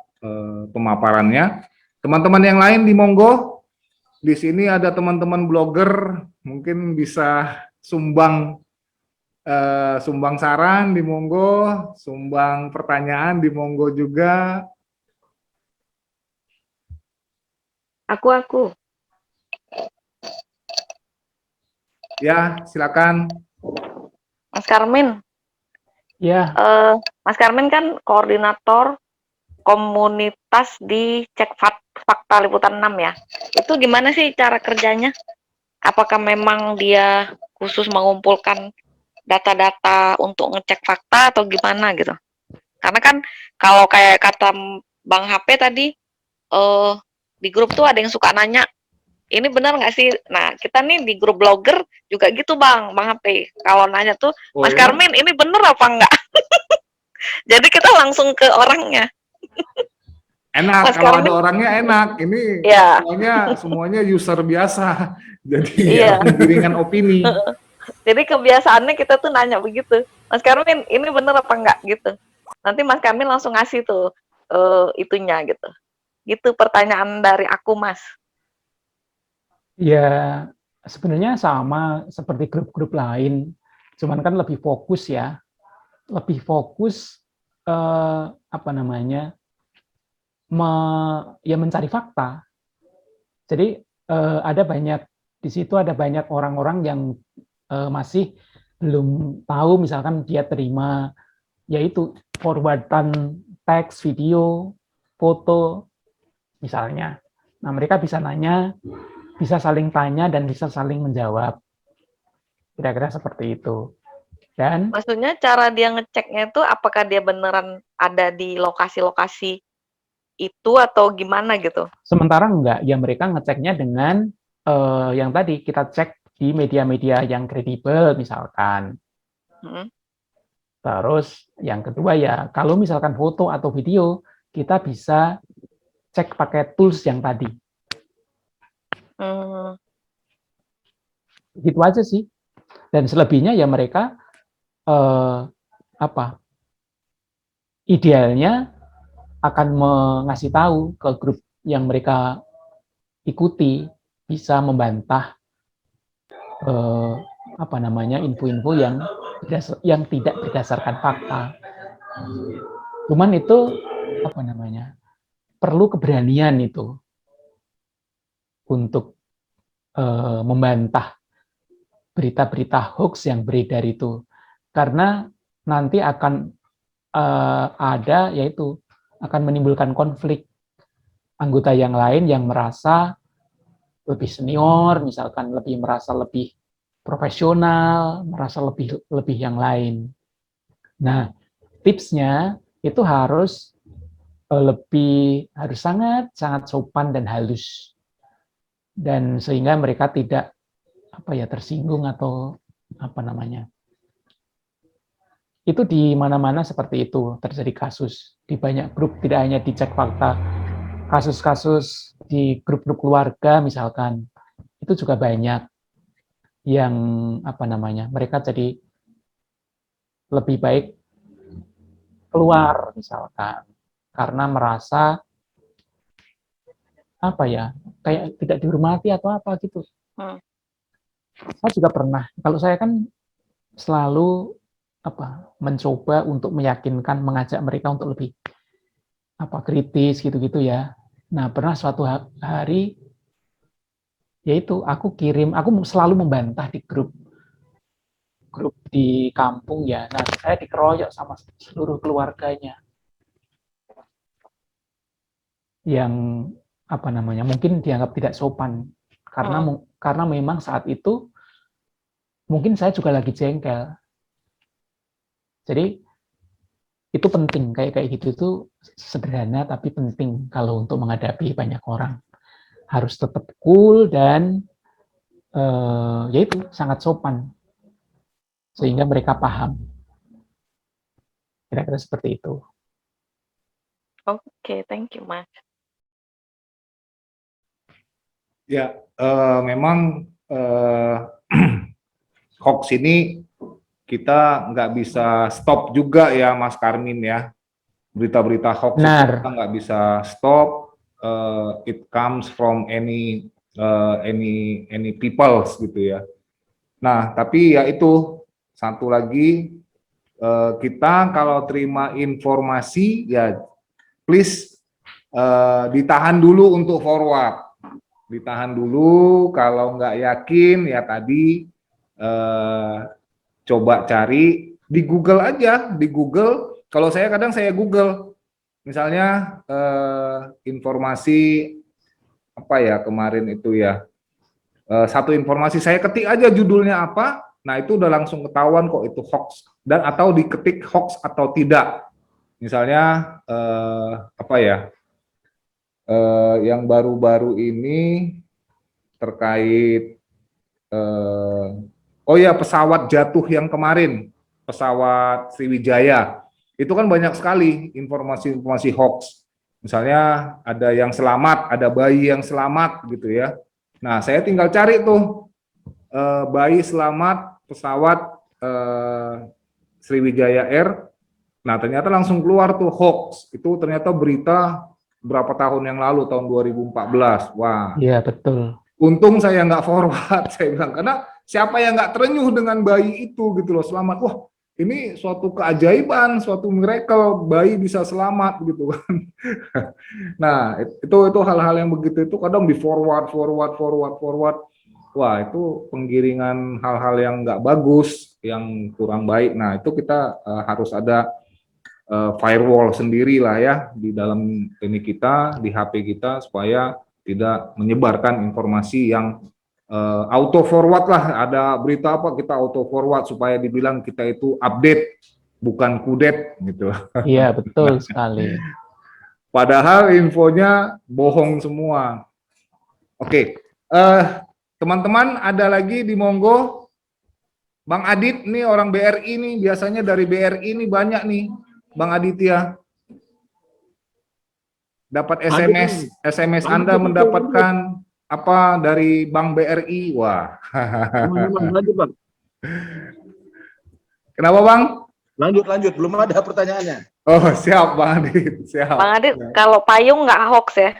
pemaparannya. Teman-teman yang lain di monggo, di sini ada teman-teman blogger, mungkin bisa sumbang saran di monggo, sumbang pertanyaan di monggo juga. Aku. Ya, silakan. Mas Karmin. Ya, Mas Karmin kan koordinator komunitas di Cek Fakta Liputan 6 ya. Itu gimana sih cara kerjanya? Apakah memang dia khusus mengumpulkan data-data untuk ngecek fakta atau gimana gitu? Karena kan kalau kayak kata Bang HP tadi, di grup tuh ada yang suka nanya, ini benar nggak sih? Nah, kita nih di grup blogger juga gitu Bang HP. Kalau nanya tuh, Mas Karmin ini bener apa enggak? Jadi kita langsung ke orangnya. Enak, Mas kalau Karmin, ada orangnya enak. Ini ya, semuanya user biasa. Jadi iya. penggiringan opini. Jadi kebiasaannya kita tuh nanya begitu. Mas Karmin, ini bener apa enggak gitu. Nanti Mas Karmin langsung ngasih tuh itunya gitu. Gitu pertanyaan dari aku, Mas. ya sebenarnya sama seperti grup-grup lain, cuman kan lebih fokus ya, lebih fokus apa namanya, mencari fakta. Jadi ada banyak di situ, ada banyak orang-orang yang masih belum tahu, misalkan dia terima yaitu forwardan teks, video, foto misalnya. Nah, mereka bisa nanya, bisa saling tanya, dan bisa saling menjawab. Kira-kira seperti itu. Dan Maksudnya cara dia ngeceknya itu apakah dia beneran ada di lokasi-lokasi itu atau gimana gitu? sementara enggak, ya mereka ngeceknya dengan yang tadi kita cek di media-media yang kredibel misalkan. Terus yang kedua ya, kalau misalkan foto atau video, kita bisa cek pakai tools yang tadi. Gitu aja sih. Dan selebihnya ya mereka idealnya akan mengasih tahu ke grup yang mereka ikuti, bisa membantah info-info yang tidak berdasarkan fakta. Cuman itu perlu keberanian itu untuk membantah berita-berita hoax yang beredar itu, karena nanti akan akan menimbulkan konflik anggota yang lain yang merasa lebih senior, misalkan merasa lebih profesional, merasa lebih yang lain. Nah, tipsnya itu harus lebih harus sangat sopan dan halus, dan sehingga mereka tidak tersinggung atau apa namanya. Itu di mana-mana seperti itu terjadi kasus di banyak grup, tidak hanya di Cek Fakta, kasus-kasus di grup-grup keluarga misalkan itu juga banyak yang mereka jadi lebih baik keluar misalkan karena merasa kayak tidak dihormati atau apa gitu. Saya juga pernah, kalau saya kan selalu mencoba untuk meyakinkan, mengajak mereka untuk lebih kritis gitu-gitu ya. Nah, pernah suatu hari yaitu aku selalu membantah di grup di kampung ya. Nah, saya dikeroyok sama seluruh keluarganya yang mungkin dianggap tidak sopan karena memang saat itu mungkin saya juga lagi jengkel. Jadi itu penting, kayak gitu itu sederhana tapi penting kalau untuk menghadapi banyak orang. Harus tetap cool dan yaitu sangat sopan sehingga mereka paham. Kira-kira seperti itu. Oke, thank you, Mas. Ya, memang hoax ini kita nggak bisa stop juga ya, Mas Karmin ya. Berita-berita hoax itu kita nggak bisa stop. It comes from any peoples gitu ya. Nah, tapi ya itu satu lagi, kita kalau terima informasi ya please ditahan dulu untuk forward. Ditahan dulu, kalau nggak yakin ya tadi coba cari di Google aja, di Google. Kalau saya kadang saya Google, misalnya informasi apa ya kemarin itu ya, satu informasi saya ketik aja judulnya apa, nah itu udah langsung ketahuan kok itu hoax, dan atau diketik hoax atau tidak. Misalnya apa ya, yang baru-baru ini terkait oh ya, pesawat jatuh yang kemarin, pesawat Sriwijaya, itu kan banyak sekali informasi-informasi hoax. Misalnya ada yang selamat, ada bayi yang selamat gitu ya. Nah, saya tinggal cari tuh bayi selamat pesawat Sriwijaya Air. Nah, ternyata langsung keluar tuh hoax. Itu ternyata berita berapa tahun yang lalu, tahun 2014. Wah. Iya, betul. Untung saya nggak forward, saya bilang, karena siapa yang nggak terenyuh dengan bayi itu gitu loh, selamat. Wah, ini suatu keajaiban, suatu miracle, bayi bisa selamat gitu kan. Nah, itu hal-hal yang begitu itu kadang di forward. Wah, itu penggiringan hal-hal yang nggak bagus, yang kurang baik. Nah, itu kita harus ada firewall sendiri lah ya di dalam ini kita, di HP kita, supaya tidak menyebarkan informasi yang auto forward lah. Ada berita apa kita auto forward supaya dibilang kita itu update, bukan kudet gitu. Iya, betul sekali. Padahal infonya bohong semua. Oke, teman-teman ada lagi di monggo. Bang Adit nih orang BRI nih, biasanya dari BRI nih banyak nih. Bang Aditya, dapat SMS Anda mendapatkan apa dari Bank BRI? Wah. Lanjut, Bang. Kenapa, Bang? Lanjut, belum ada pertanyaannya. Oh, siap Bang Adit, siap. Bang Adit, kalau payung nggak hoax ya?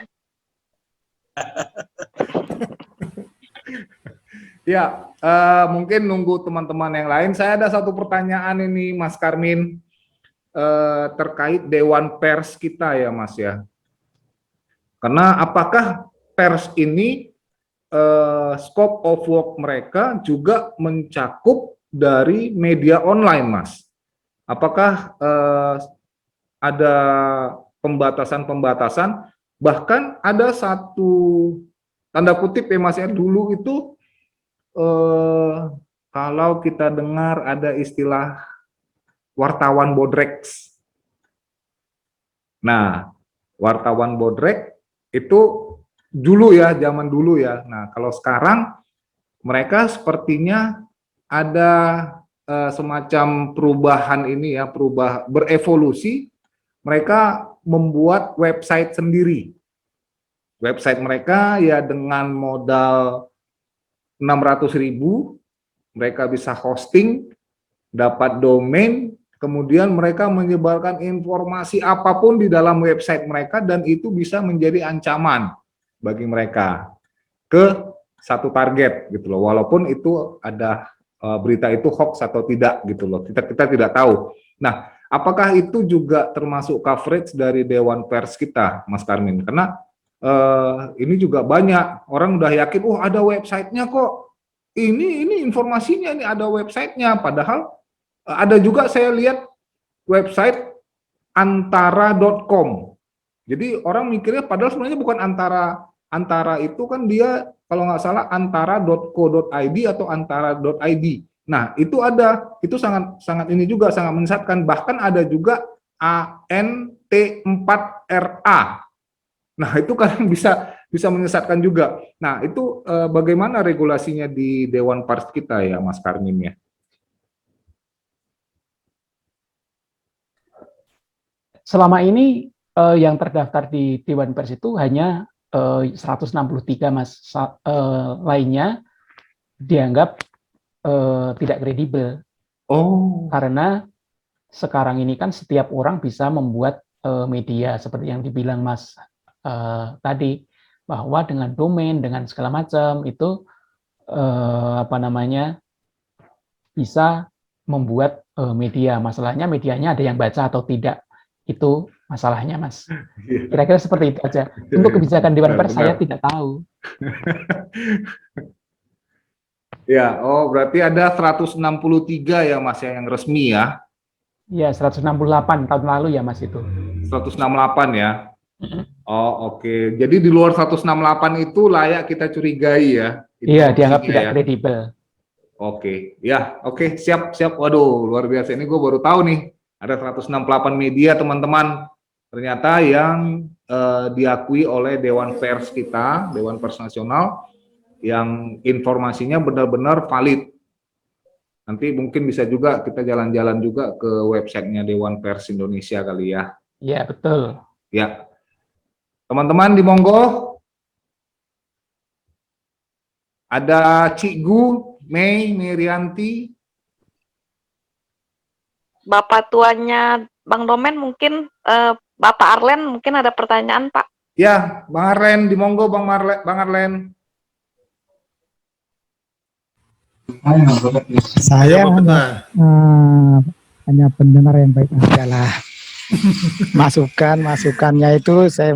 Ya, mungkin nunggu teman-teman yang lain. Saya ada satu pertanyaan ini, Mas Karmin. Terkait Dewan Pers kita ya Mas ya, karena apakah pers ini scope of work mereka juga mencakup dari media online Mas? Apakah ada pembatasan, bahkan ada satu tanda kutip ya Mas ya, dulu itu kalau kita dengar ada istilah wartawan bodreks. Nah, wartawan bodrek itu dulu ya, zaman dulu ya. Nah, kalau sekarang mereka sepertinya ada semacam perubahan ini ya, berevolusi. Mereka membuat website sendiri. Website mereka ya dengan modal 600.000, mereka bisa hosting, dapat domain, kemudian mereka menyebarkan informasi apapun di dalam website mereka, dan itu bisa menjadi ancaman bagi mereka ke satu target gitu loh, walaupun itu ada berita itu hoax atau tidak gitu loh, kita tidak tahu. Nah, apakah itu juga termasuk coverage dari Dewan Pers kita, Mas Karmin? Karena ini juga banyak orang udah yakin, ada websitenya kok, ini informasinya, ini ada websitenya, padahal ada juga saya lihat website antara.com. Jadi orang mikirnya padahal sebenarnya bukan antara itu kan dia kalau nggak salah antara.co.id atau antara.id. Nah, itu sangat ini juga sangat menyesatkan, bahkan ada juga ANT4RA. Nah, itu kan bisa menyesatkan juga. Nah, itu bagaimana regulasinya di Dewan Pers kita ya, Mas Karmin ya? Selama ini yang terdaftar di Dewan Pers itu hanya 163, Mas. Lainnya dianggap tidak kredibel. Oh. Karena sekarang ini kan setiap orang bisa membuat media seperti yang dibilang Mas tadi, bahwa dengan domain, dengan segala macam itu bisa membuat media. Masalahnya medianya ada yang baca atau tidak, itu masalahnya, Mas. Kira-kira seperti itu aja. Untuk kebijakan Dewan Pers saya tidak tahu. Ya, berarti ada 163 ya Mas ya yang resmi ya? Ya, 168 tahun lalu ya Mas itu. 168 ya? Oke. Jadi di luar 168 itu layak kita curigai ya? Iya, dianggap tidak kredibel. Oke, ya, oke, siap. Waduh, luar biasa. Ini gue baru tahu nih, ada 168 media teman-teman. Ternyata yang diakui oleh Dewan Pers kita, Dewan Pers Nasional, yang informasinya benar-benar valid. Nanti mungkin bisa juga kita jalan-jalan juga ke websitenya Dewan Pers Indonesia kali ya. Iya, betul. Ya. Teman-teman di Monggo, ada Cikgu Mei Merianti. Bapak tuanya Bang Domen mungkin, Bapak Arlen mungkin ada pertanyaan, Pak. Ya, Bang Arlen di Monggo, Bang Arlen. Saya hanya pendengar yang baik aja lah. Masukannya itu saya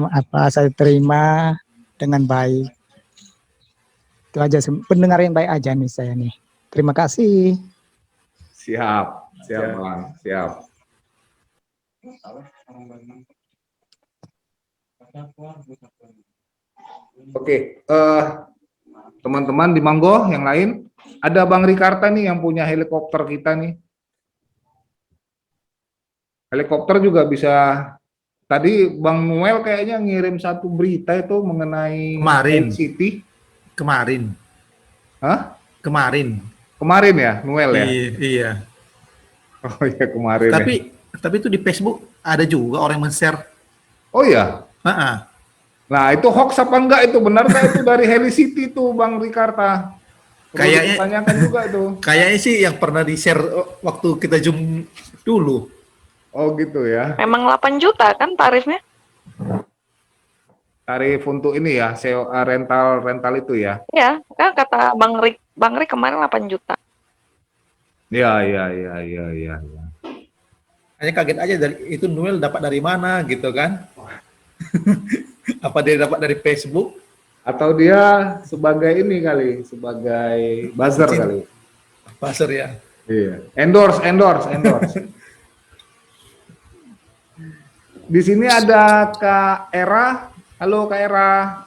terima dengan baik. Itu aja, pendengar yang baik aja nih saya nih. Terima kasih. Siap Bang, siap. Oke, teman-teman di Monggo yang lain, ada Bang Rikarta nih yang punya helikopter kita nih. Helikopter juga bisa. Tadi Bang Noel kayaknya ngirim satu berita itu mengenai City. Kemarin. Hah? Kemarin ya, Noel ya? Iya. Oh iya, kemarin. Tapi itu di Facebook ada juga orang yang men-share. Oh iya? Nah, itu hoax apa enggak itu? Benar nggak itu dari Helicity itu, Bang Rikarta? Kayaknya tanyakan juga itu. Kayaknya sih yang pernah di-share waktu kita Zoom dulu. Oh gitu ya. Memang 8 juta kan tarifnya? Tarif untuk ini ya, rental itu ya. Iya, kan kata Bang Rik kemarin 8 juta. Iya. Hanya kaget aja itu Noel dapat dari mana gitu kan? Apa dia dapat dari Facebook? Atau dia sebagai ini kali, sebagai buzzer kali. Buzzer ya. Iya. Endorse. Di sini ada Kak Era. Halo Kak Era.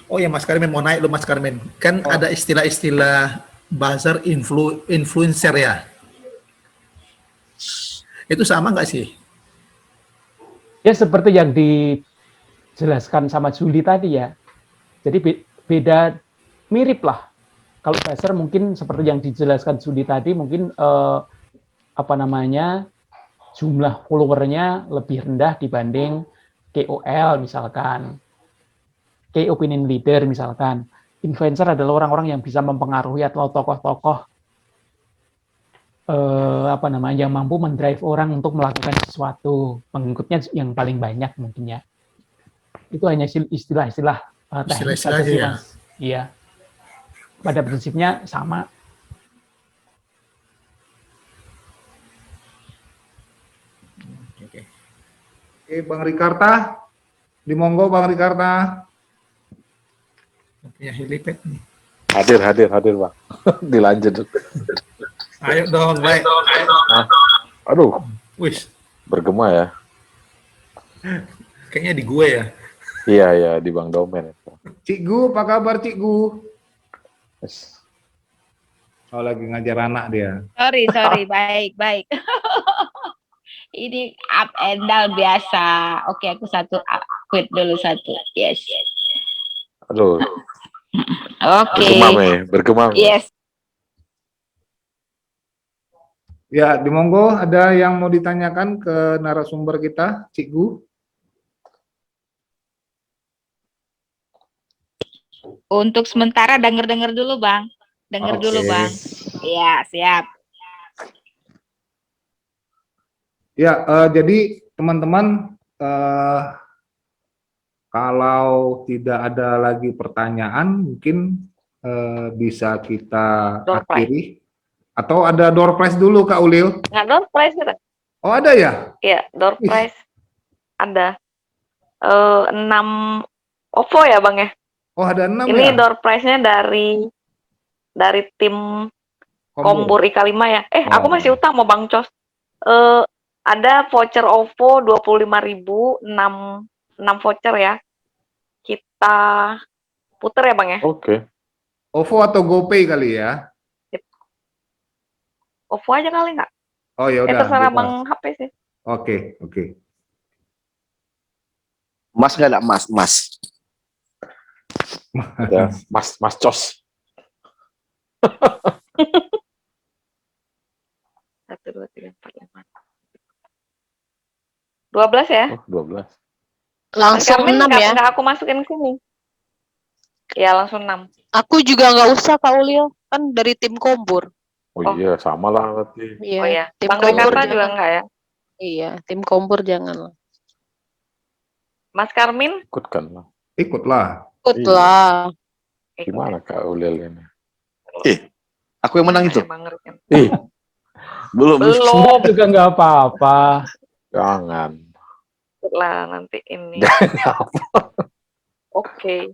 Oh ya Mas Karmen, mau naik lo Mas Karmen. Kan ada istilah-istilah buzzer influencer ya. Itu sama nggak sih? Ya seperti yang dijelaskan sama Juli tadi ya. Jadi beda, mirip lah. Kalau buzzer mungkin seperti yang dijelaskan Juli tadi, mungkin jumlah followernya lebih rendah dibanding KOL misalkan, Key Opinion Leader misalkan. Influencer adalah orang-orang yang bisa mempengaruhi atau tokoh-tokoh yang mampu mendrive orang untuk melakukan sesuatu, pengikutnya yang paling banyak mungkin ya. Itu hanya istilah-istilah teknis saja sih, ya. Mas. Iya. Pada prinsipnya sama. Oke, Bang Rikarta. Dimonggo Bang Rikarta. Punya helipad nih. Hadir Bang. Dilanjut. Ayo dong, baik. Aduh, Wis, bergema ya. kayaknya di gue ya. Iya, di Bang Domen. Cik Gu, apa kabar Cik Gu? Yes. Oh, lagi ngajar anak dia. Sorry, baik. Ini up and down biasa. Oke, aku quit dulu satu. Yes. Aduh, Oke. bergema. Yes. Ya, dimonggo ada yang mau ditanyakan ke narasumber kita, Cik Gu? Untuk sementara denger dulu, Bang. Denger dulu, Bang. Iya, siap. Ya, jadi teman-teman, kalau tidak ada lagi pertanyaan, mungkin bisa kita akhiri. Atau ada door prize dulu, Kak Ulil? Nggak door prize ada. Oh, ada ya? Iya, door prize ada. 6 OVO ya, Bang ya? Oh, ada 6 Ini ya? door prize-nya dari tim Kombur IK5 ya. Aku masih utang mau Bang Cos. Ada voucher OVO 25.000, 6 voucher ya. Kita puter ya, Bang ya? Oke. OVO atau GoPay kali ya? OVO aja kali nggak? Oh, ya udah. Terserah bebas. Bang HP sih. Oke. Mas nggak ada mas. Ada Mas Cos. 1, 2, 3, 4, 5. 12 ya? Oh, 12. Langsung Karmin 6 ya. nggak aku masukin ke sini. Ya, langsung 6. Aku juga nggak usah Kak Ulil, kan dari tim Kombur. Oh iya, sama lah berarti. Iya. Oh ya, Tim Bang Kombur Rikarta juga jangan. enggak ya? Iya, tim Kombur jangan. Mas Karmin? Ikutkan lah. Ikutlah. Ikutlah. Gimana Kak Ulil ini? Aku yang menang itu. Bang Rikan. Belum. Belum. Juga nggak apa-apa. Jangan. Lah nanti ini. Jangan. Oke.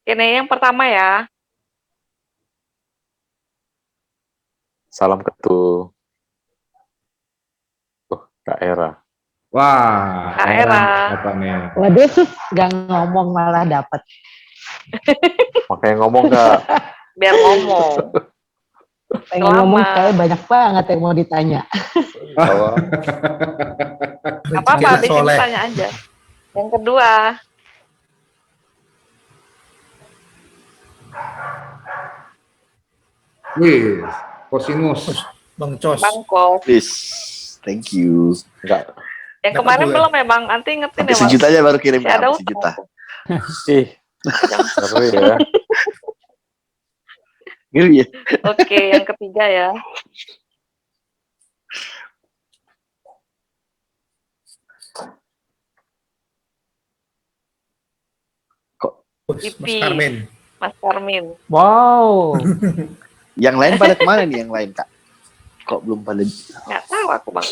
Ini yang pertama ya. Salam ketu. Kak Era. Wah, Kak Era. katanya. Waduh, gak ngomong malah dapat. Makanya ngomong Kak. Biar ngomong. Pengen Selamat. ngomong kayak banyak banget yang mau ditanya. Bahwa Apa-apa, Rezeki di sini soleh. tanya aja. Yang kedua. Wih, kosinus. Bang Cos. Bang Kol. Please. Thank you. enggak. Yang Dapat kemarin dua. belum ya Bang? Nanti ingetin Sampai ya Bang. sejuta aja baru kirim Masih ada Kak, utang. sejuta. Seru ya. Gitu ya. Oke, yang ketiga ya. Mas Ipi. Karmen. Mas Karmin. Wow. Yang lain pada kemana nih yang lain Kak? Kok belum pada? Nggak tahu aku Bang.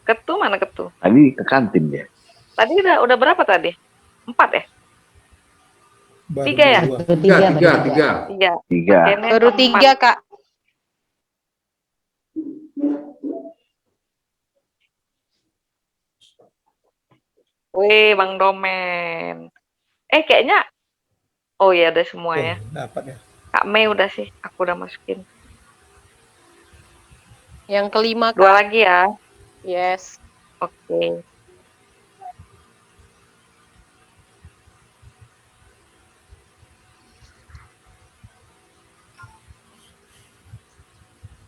Ketu mana ketu? Tadi ke kantin ya. Tadi udah berapa tadi? 4 ya? Baru 3 ya? dua. Tiga. 3. 3. Ini Baru 4. 3 Kak. Wih, Bang Domen. Kayaknya. Oh iya, udah semua ya. Dapat ya. Kak Mei udah sih, aku udah masukin. Yang kelima 2 Kak. lagi ya. Yes. Oke.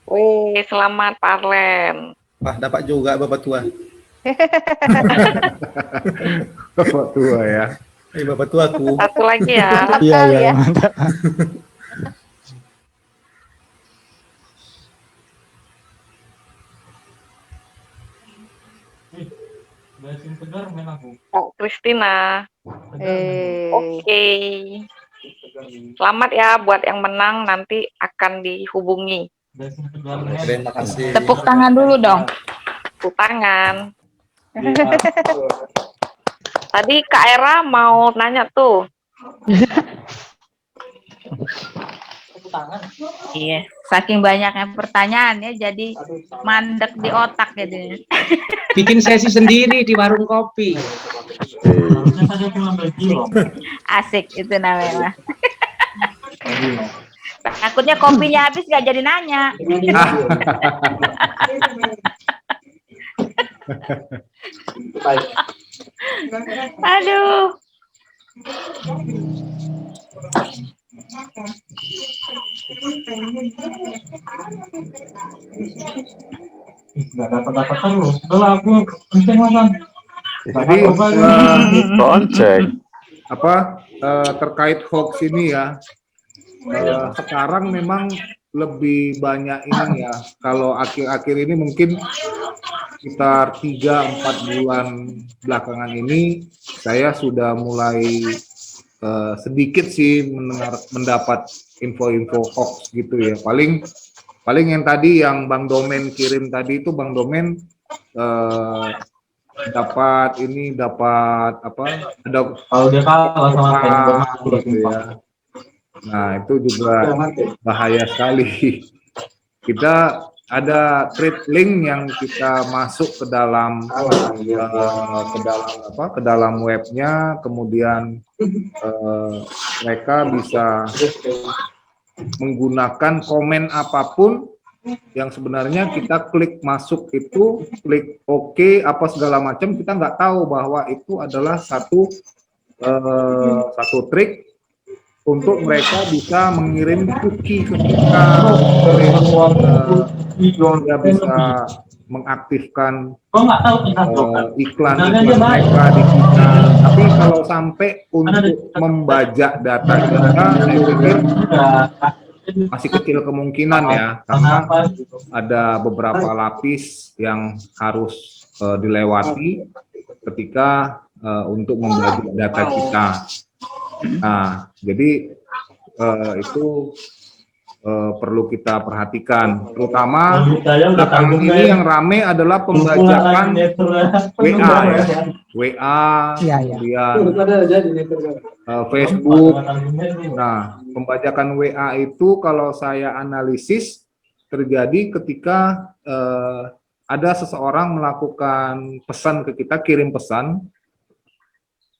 Wih, selamat Pak Arlen. Wah, dapat juga Bapak Tua. Bapak tua ya. Bapak Tuaku. Satu lagi ya. Iya, iya, mantap. Kak Kristina. Oke. Selamat ya buat yang menang, nanti akan dihubungi. Terima kasih. Tepuk tangan dulu dong. Tepuk tangan. Tadi Kak Era mau nanya tuh. Iya, saking banyaknya pertanyaan ya, jadi mandek di otak jadinya. Bikin sesi sendiri di warung kopi. Asik itu namanya. Takutnya kopinya habis gak jadi nanya. Aduh. Nggak dapat terus. Udah aku penting lah. Jadi terkait hoax ini ya, sekarang memang lebih banyak ini ya. Kalau akhir-akhir ini mungkin sekitar 3-4 bulan belakangan ini saya sudah mulai sedikit sih mendapat info-info hoax gitu ya. Paling yang tadi yang Bang Domen kirim tadi itu, Bang Domen dapat apa, ada kalau dia kalah sama gitu ya. Nah itu juga bahaya sekali. Kita ada trade link yang kita masuk ke dalam ke dalam webnya, kemudian mereka bisa menggunakan komen apapun yang sebenarnya kita klik masuk itu, klik OK apa segala macam, kita nggak tahu bahwa itu adalah satu trik untuk mereka bisa mengirim cookie ke kita, dia bisa mengaktifkan iklan mereka di kita. Tapi kalau sampai untuk membajak data kita, saya pikir masih kecil kemungkinan ya, karena ada beberapa lapis yang harus dilewati ketika untuk membajak data kita. Nah, jadi itu perlu kita perhatikan, terutama belakangan ini yang rame adalah pembajakan WA ya, WA, kemudian Facebook. Nah, pembajakan WA itu kalau saya analisis terjadi ketika ada seseorang melakukan pesan ke kita, kirim pesan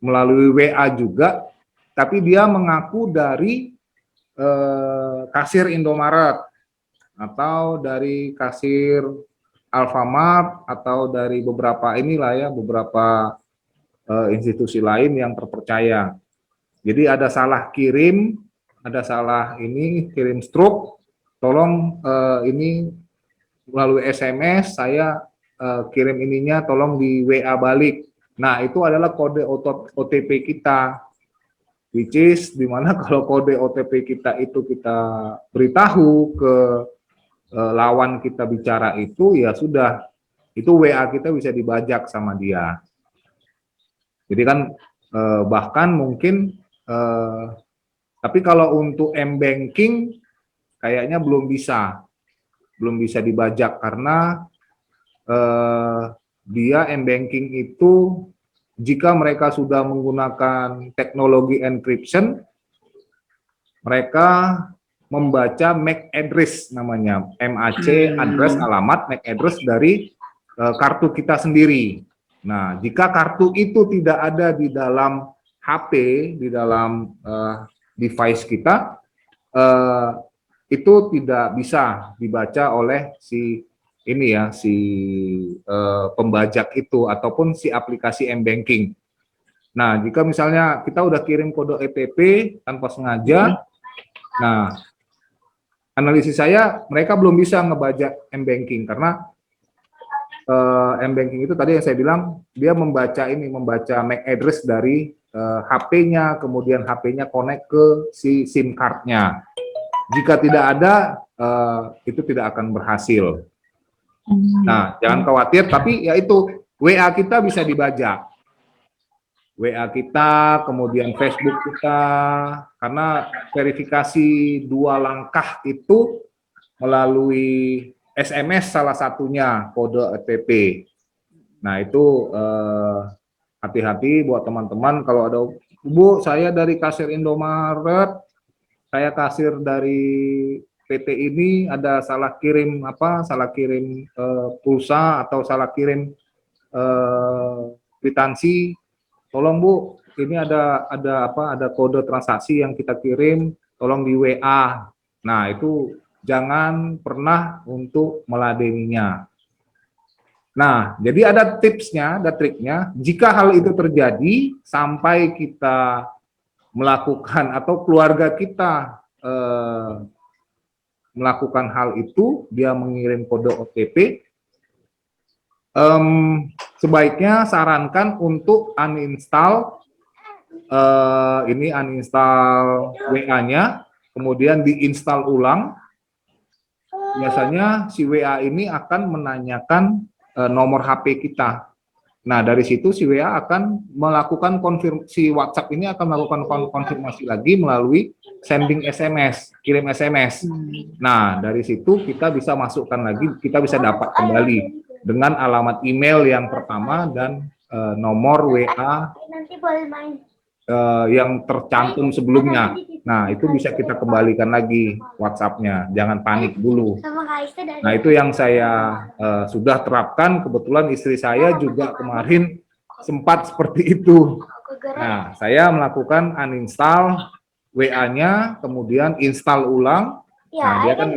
melalui WA juga, tapi dia mengaku dari kasir Indomaret atau dari kasir Alfamart atau dari beberapa inilah ya, beberapa institusi lain yang terpercaya. Jadi ada salah kirim, ada salah ini, kirim struk, tolong ini melalui SMS saya kirim ininya, tolong di WA balik. Nah, itu adalah kode OTP kita, which is dimana kalau kode OTP kita itu kita beritahu ke lawan kita bicara itu, ya sudah, itu WA kita bisa dibajak sama dia. Jadi kan bahkan mungkin, tapi kalau untuk M-Banking kayaknya belum bisa dibajak, karena dia M-Banking itu jika mereka sudah menggunakan teknologi encryption, mereka membaca MAC address, namanya MAC, address, alamat, MAC address dari kartu kita sendiri. Nah, jika kartu itu tidak ada di dalam HP, di dalam device kita, itu tidak bisa dibaca oleh si ini ya si pembajak itu ataupun si aplikasi M-Banking. Nah, jika misalnya kita udah kirim kode OTP tanpa sengaja, nah analisis saya mereka belum bisa ngebajak M-Banking karena M-Banking itu tadi yang saya bilang dia membaca MAC address dari HP-nya, kemudian HP-nya connect ke si SIM card-nya. Jika tidak ada, itu tidak akan berhasil. Nah, jangan khawatir, tapi ya itu WA kita bisa dibajak. WA kita, kemudian Facebook kita, karena verifikasi 2 langkah itu melalui SMS salah satunya kode OTP. Nah itu hati-hati buat teman-teman kalau ada, Bu saya dari kasir Indomaret, saya kasir dari PT ini ada salah kirim pulsa atau salah kirim kwitansi. Tolong Bu, ini ada kode transaksi yang kita kirim, tolong di WA. Nah, itu jangan pernah untuk meladeninya. Nah, jadi ada tipsnya, ada triknya. Jika hal itu terjadi sampai kita melakukan atau keluarga kita melakukan hal itu, dia mengirim kode OTP, sebaiknya sarankan untuk uninstall uninstall WA-nya, kemudian diinstal ulang. Biasanya si WA ini akan menanyakan nomor HP kita. Nah, dari situ si WA akan melakukan konfirmasi, WhatsApp ini akan melakukan konfirmasi lagi melalui sending SMS, kirim SMS. Nah, dari situ kita bisa masukkan lagi, kita bisa dapat kembali dengan alamat email yang pertama dan nomor WA yang tercantum sebelumnya. Nah, itu bisa kita kembalikan lagi WhatsApp-nya. Jangan panik dulu. Nah, itu yang saya sudah terapkan. Kebetulan istri saya juga kemarin sempat seperti itu. Nah, saya melakukan uninstall WA-nya, kemudian install ulang. Nah, dia kan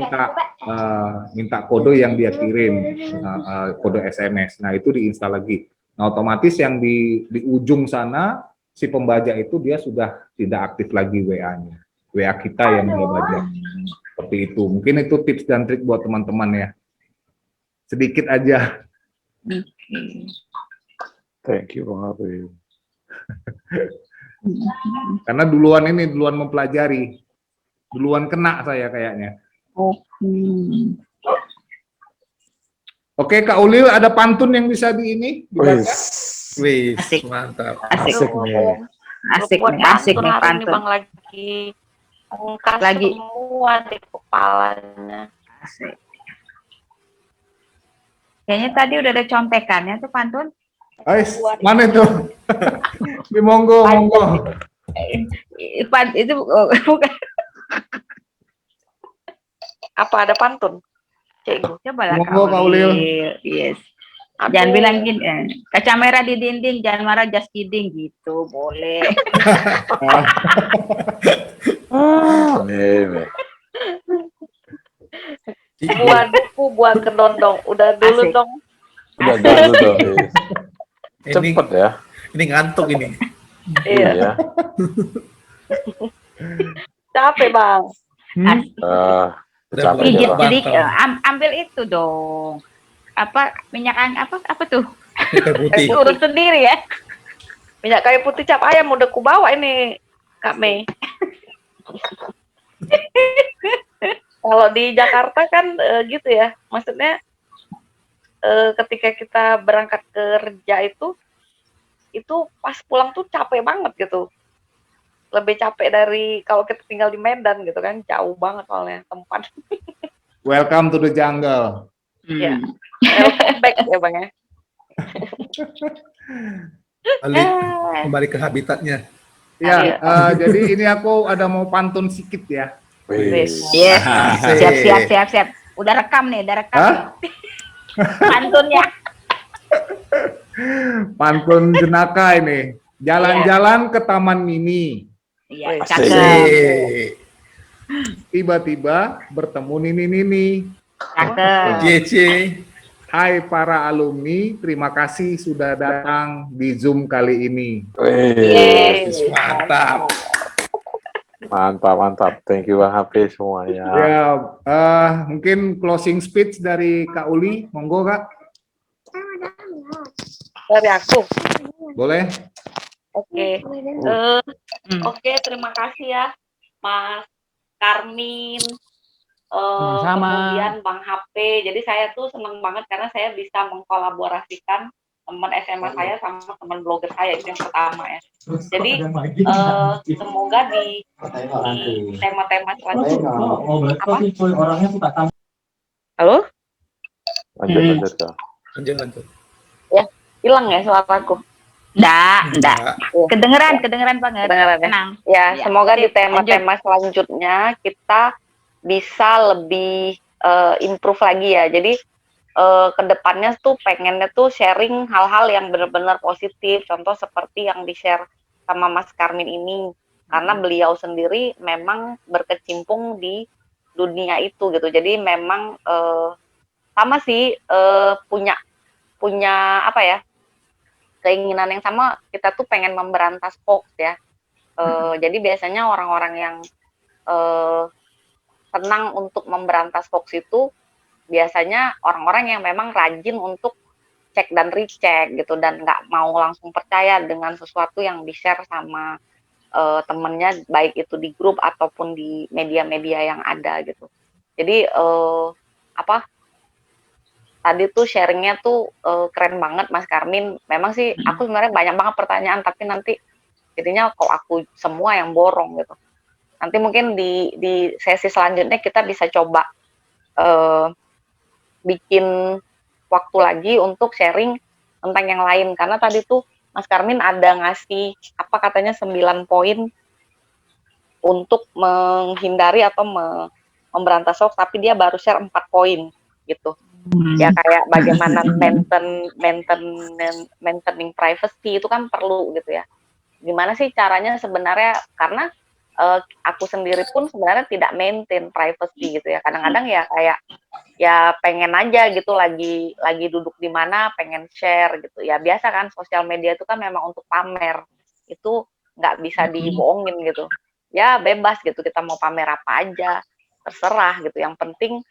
minta kode yang dia kirim, kode SMS. Nah, itu diinstal lagi. Nah, otomatis yang di ujung sana, si pembajak itu dia sudah tidak aktif lagi WA-nya. WA kita yang dia bajak. Seperti itu. Mungkin itu tips dan trik buat teman-teman ya. Sedikit aja. Thank you, Bang Arif. Karena duluan mempelajari. Duluan kena saya kayaknya. Oke, Kak Ulil, ada pantun yang bisa dibaca? Wih, Asik. mantap. Asik nih. Asik nih, asik nih hari ini pantun. Bang lagi ngungkas Lagi. semua di kepalanya. Asik. Kayaknya tadi udah ada contekannya tuh pantun. Ais, mana itu? Di monggo. Itu bukan. Apa ada pantun? Cikgu. Coba lah Monggo, Kak Ulil. Yes. Aduh. Jangan bilang gini, kaca merah di dinding, jangan marah, just kidding gitu, boleh. Buat buku, buat kedondong. Udah dulu Asik. dong. Udah dulu dong. Ini, Cepet ya. ini ngantuk ini. Iya. Capek Bang. Capek Pijit ya, Bang. sedikit, ambil itu dong. Apa minyak angin apa tuh? Putih. Urus sendiri ya. Minyak kayu putih cap ayam udah kubawa ini Kak Mei. Kalau di Jakarta kan gitu ya. Maksudnya ketika kita berangkat kerja itu pas pulang tuh capek banget gitu. Lebih capek dari kalau kita tinggal di Medan gitu kan, jauh banget soalnya tempat. Welcome to the jungle. Ya. Welcome back ya Bang ya. Kembali ke habitatnya. Ya, jadi ini aku ada mau pantun sedikit ya. Yes. Siap. Udah rekam nih, udah rekam. Pantunnya. Pantun jenaka ini. Jalan-jalan ke Taman Mini. Iya, Asik. cakep. Tiba-tiba bertemu Nini-Nini. Cakep. JC. Hai para alumni, terima kasih sudah datang di Zoom kali ini. Wih, Mantap. mantap, mantap. Thank you Bang Hafiz semuanya. Ya, mungkin closing speech dari Kak Uli, monggo Kak. Dari aku. Boleh? Oke. Oke, terima kasih ya Mas Karmin, Sama-sama. kemudian Bang HP. Jadi saya tuh seneng banget karena saya bisa mengkolaborasikan teman SMA saya sama teman blogger saya, itu yang pertama ya. Jadi semoga di tema-tema selanjutnya. Apa? Halo? Lanjut Kak. Lanjut. Ya, hilang ya suaraku. Enggak. Kedengeran banget. Kedengeran ya? Tenang. Ya, Ya, semoga di sip, tema-tema selanjutnya kita bisa lebih improve lagi ya. Jadi kedepannya tuh pengennya tuh sharing hal-hal yang benar-benar positif. Contoh seperti yang di-share sama Mas Karmin ini. Karena beliau sendiri memang berkecimpung di dunia itu gitu. Jadi memang sama sih punya apa ya, keinginan yang sama, kita tuh pengen memberantas hoax ya. Jadi biasanya orang-orang yang senang untuk memberantas hoax itu biasanya orang-orang yang memang rajin untuk cek dan recheck gitu, dan nggak mau langsung percaya dengan sesuatu yang di-share sama temennya, baik itu di grup ataupun di media-media yang ada gitu. Jadi tadi tuh sharingnya tuh keren banget Mas Karmin. Memang sih aku sebenarnya banyak banget pertanyaan, tapi nanti jadinya kok aku semua yang borong gitu. Nanti mungkin di sesi selanjutnya kita bisa coba bikin waktu lagi untuk sharing tentang yang lain. Karena tadi tuh Mas Karmin ada ngasih apa katanya 9 poin untuk menghindari atau memberantas hoax, tapi dia baru share 4 poin gitu. Ya kayak bagaimana maintaining privacy itu kan perlu gitu ya. Gimana sih caranya sebenarnya, karena aku sendiri pun sebenarnya tidak maintain privacy gitu ya. Kadang-kadang ya kayak ya pengen aja gitu, lagi duduk di mana pengen share gitu. Ya biasa kan, sosial media itu kan memang untuk pamer. Itu nggak bisa dibohongin gitu. Ya bebas gitu, kita mau pamer apa aja, terserah gitu. Yang penting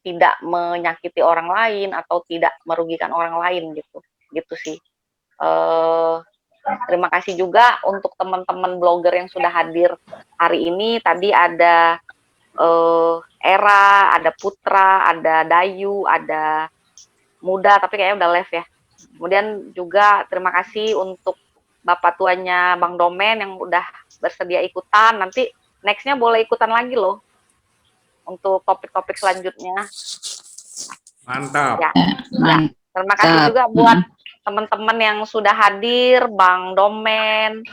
tidak menyakiti orang lain atau tidak merugikan orang lain gitu sih. Terima kasih juga untuk teman-teman blogger yang sudah hadir hari ini. Tadi ada Era, ada Putra, ada Dayu, ada Muda, tapi kayaknya udah live ya. Kemudian juga terima kasih untuk Bapak tuanya Bang Domen yang udah bersedia ikutan. Nanti nextnya boleh ikutan lagi loh untuk topik-topik selanjutnya. Mantap. Ya. Terima kasih juga buat teman-teman yang sudah hadir, Bang Domen,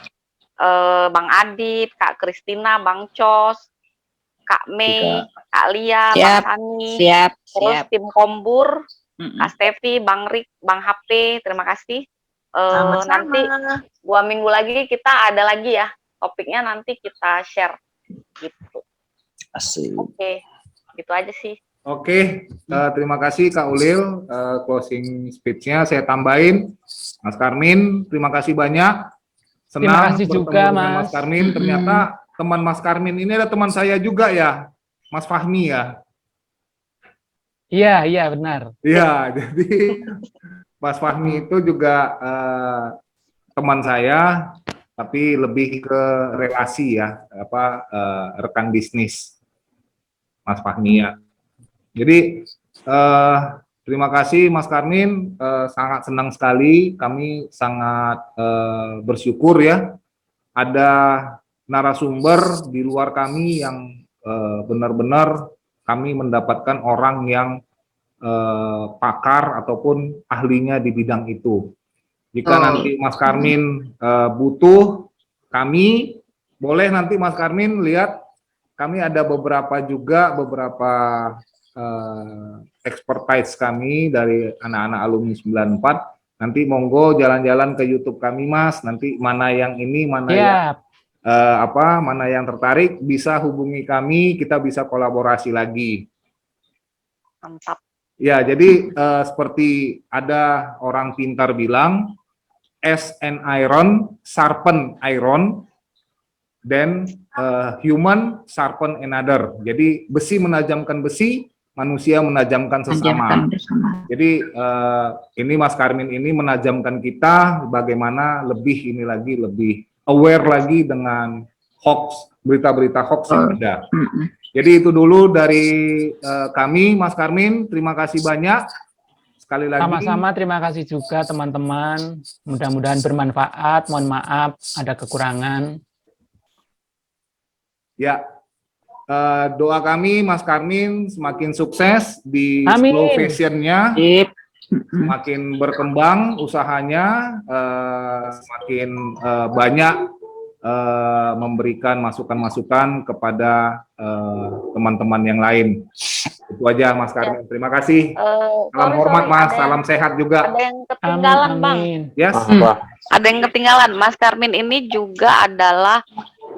Bang Adit, Kak Kristina, Bang Cos, Kak Mei, Kak Lia, Bang Sani, terus tim Kombur, Kak Stevi, Bang Rik, Bang HP, terima kasih. Nanti 2 minggu lagi kita ada lagi ya, topiknya nanti kita share gitu. Asik. Oke, gitu aja sih. Oke, terima kasih Kak Ulil, closing speech-nya saya tambahin. Mas Karmin, terima kasih banyak. Senang Terima kasih bertemu juga, dengan Mas Mas. Karmin. Ternyata teman Mas Karmin ini ada teman saya juga ya, Mas Fahmi ya. Iya benar. Iya, jadi Mas Fahmi itu juga teman saya, tapi lebih ke relasi ya, rekan bisnis Mas Fahmi ya. Jadi terima kasih Mas Karmin, sangat senang sekali, kami sangat bersyukur ya ada narasumber di luar kami yang benar-benar kami mendapatkan orang yang pakar ataupun ahlinya di bidang itu. Jika nanti Mas Karmin butuh kami, boleh nanti Mas Karmin lihat kami ada beberapa expertise kami dari anak-anak alumni 94. Nanti monggo jalan-jalan ke YouTube kami Mas, nanti mana yang ini, mana yang mana yang tertarik bisa hubungi kami, kita bisa kolaborasi lagi. Mantap. Ya, jadi seperti ada orang pintar bilang, as an iron sharpen iron, then human sharpen another. Jadi besi menajamkan besi, manusia menajamkan sesama. Jadi ini Mas Karmin ini menajamkan kita bagaimana lebih ini lagi, lebih aware lagi dengan hoax, berita-berita hoax yang ada. Jadi itu dulu dari kami, Mas Karmin. Terima kasih banyak. Sekali lagi. Sama-sama, terima kasih juga teman-teman. Mudah-mudahan bermanfaat. Mohon maaf, ada kekurangan. Ya, doa kami, Mas Karmin, semakin sukses di Amin. slow fashion-nya, semakin berkembang usahanya, semakin banyak memberikan masukan-masukan kepada teman-teman yang lain. Itu aja Mas Karmin. Terima kasih. Salam hormat Mas, salam sehat juga. Ada yang ketinggalan Bang. Yes. Ada yang ketinggalan. Mas Karmin ini juga adalah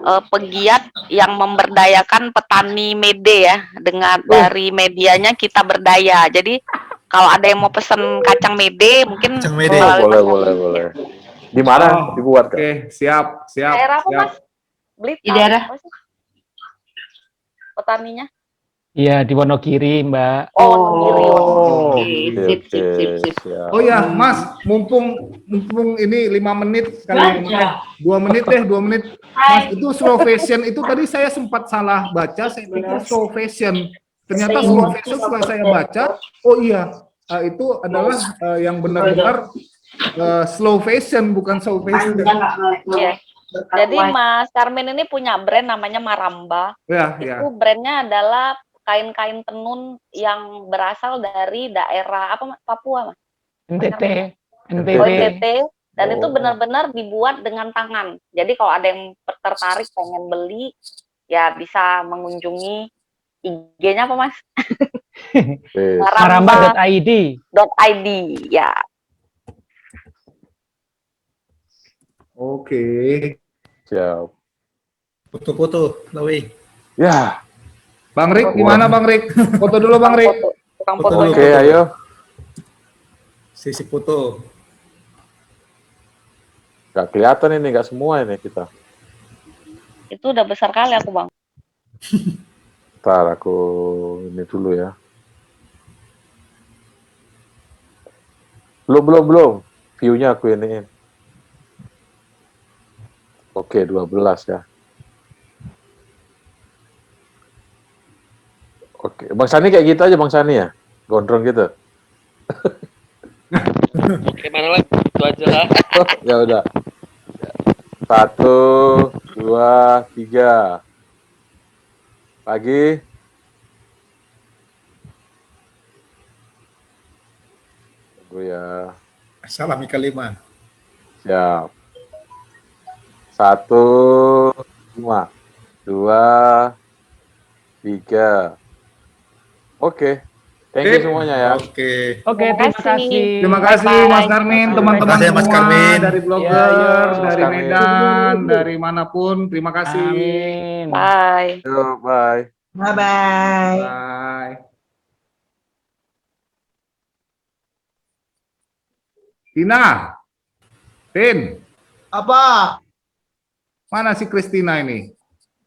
pegiat yang memberdayakan petani mede ya. Dengan dari medianya kita berdaya. Jadi kalau ada yang mau pesen kacang mede mungkin boleh. Di mana dibuat? Oke, siap. Daerah apa Mas? Blitar. Di daerah petaninya? Iya, di Wonogiri, Mbak. Sip. Oh ya, Mas, mumpung ini 5 menit kali 2 menit deh, 2 menit. Mas, itu slow fashion itu tadi saya sempat salah baca, saya pikir slow fashion. Ternyata slow fashion setelah saya baca, oh iya, itu adalah yang benar-benar slow fashion, bukan slow fashion. Iya. Jadi Mas Karmin ini punya brand namanya Maramba. Ya. Itu brandnya adalah kain-kain tenun yang berasal dari daerah apa Papua Mas? NTT. Oh, NTT. Dan itu benar-benar dibuat dengan tangan. Jadi kalau ada yang tertarik pengen beli, ya bisa mengunjungi IG-nya apa Mas? Maramba.id. .id ya. Oke. Siap. Foto-foto, Lawi. Ya. Bang Rik, gimana Bang Rik? Foto dulu Bang Rik. Oke, ayo. Sisi foto. Gak kelihatan ini, gak semua ini kita. Itu udah besar kali aku Bang. Ntar aku ini dulu ya. Belum. View-nya aku iniin. Oke, 12 ya. Oke, Bang Sani kayak gitu aja Bang Sani ya? Gondrong gitu? Oke, mana lagi? Itu aja lah. Ya udah. 1, 2, 3. Lagi. Tunggu ya. Salam Ikalima. Siap. 1, 5, 2, 3. Oke. Thank you semuanya ya. Oke. Terima kasih. Terima kasih Mas Karmin, teman-teman Terima kasih, Mas semua Karmin. dari blogger, dari Medan, dari manapun. Terima kasih. Amin. Bye. Yo, bye. Bye-bye. Bye. Tina, Tin, Apa? mana si Kristina ini?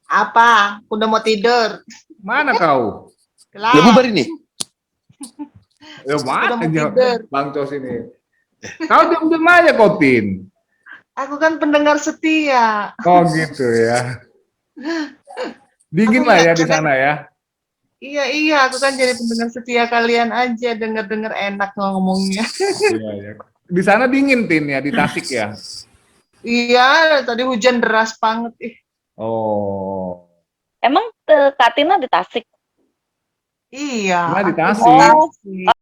Apa? Udah mau tidur. Mana kau? Kelas. Ya bubar ini. Ya mana mau dia, tidur. Bang Cos ini? Kau diam-diam aja kau, Tin. Aku kan pendengar setia. Oh gitu ya. Dingin lah ya di sana ya. Iya, aku kan jadi pendengar setia kalian aja, denger-denger enak ngomongnya. Iya, ya. Di sana dingin, Tin ya, di Tasik ya. Iya, tadi hujan deras banget. Oh. Emang Kak Tina di Tasik? Iya. Nah, di aku Tasik. Tasik.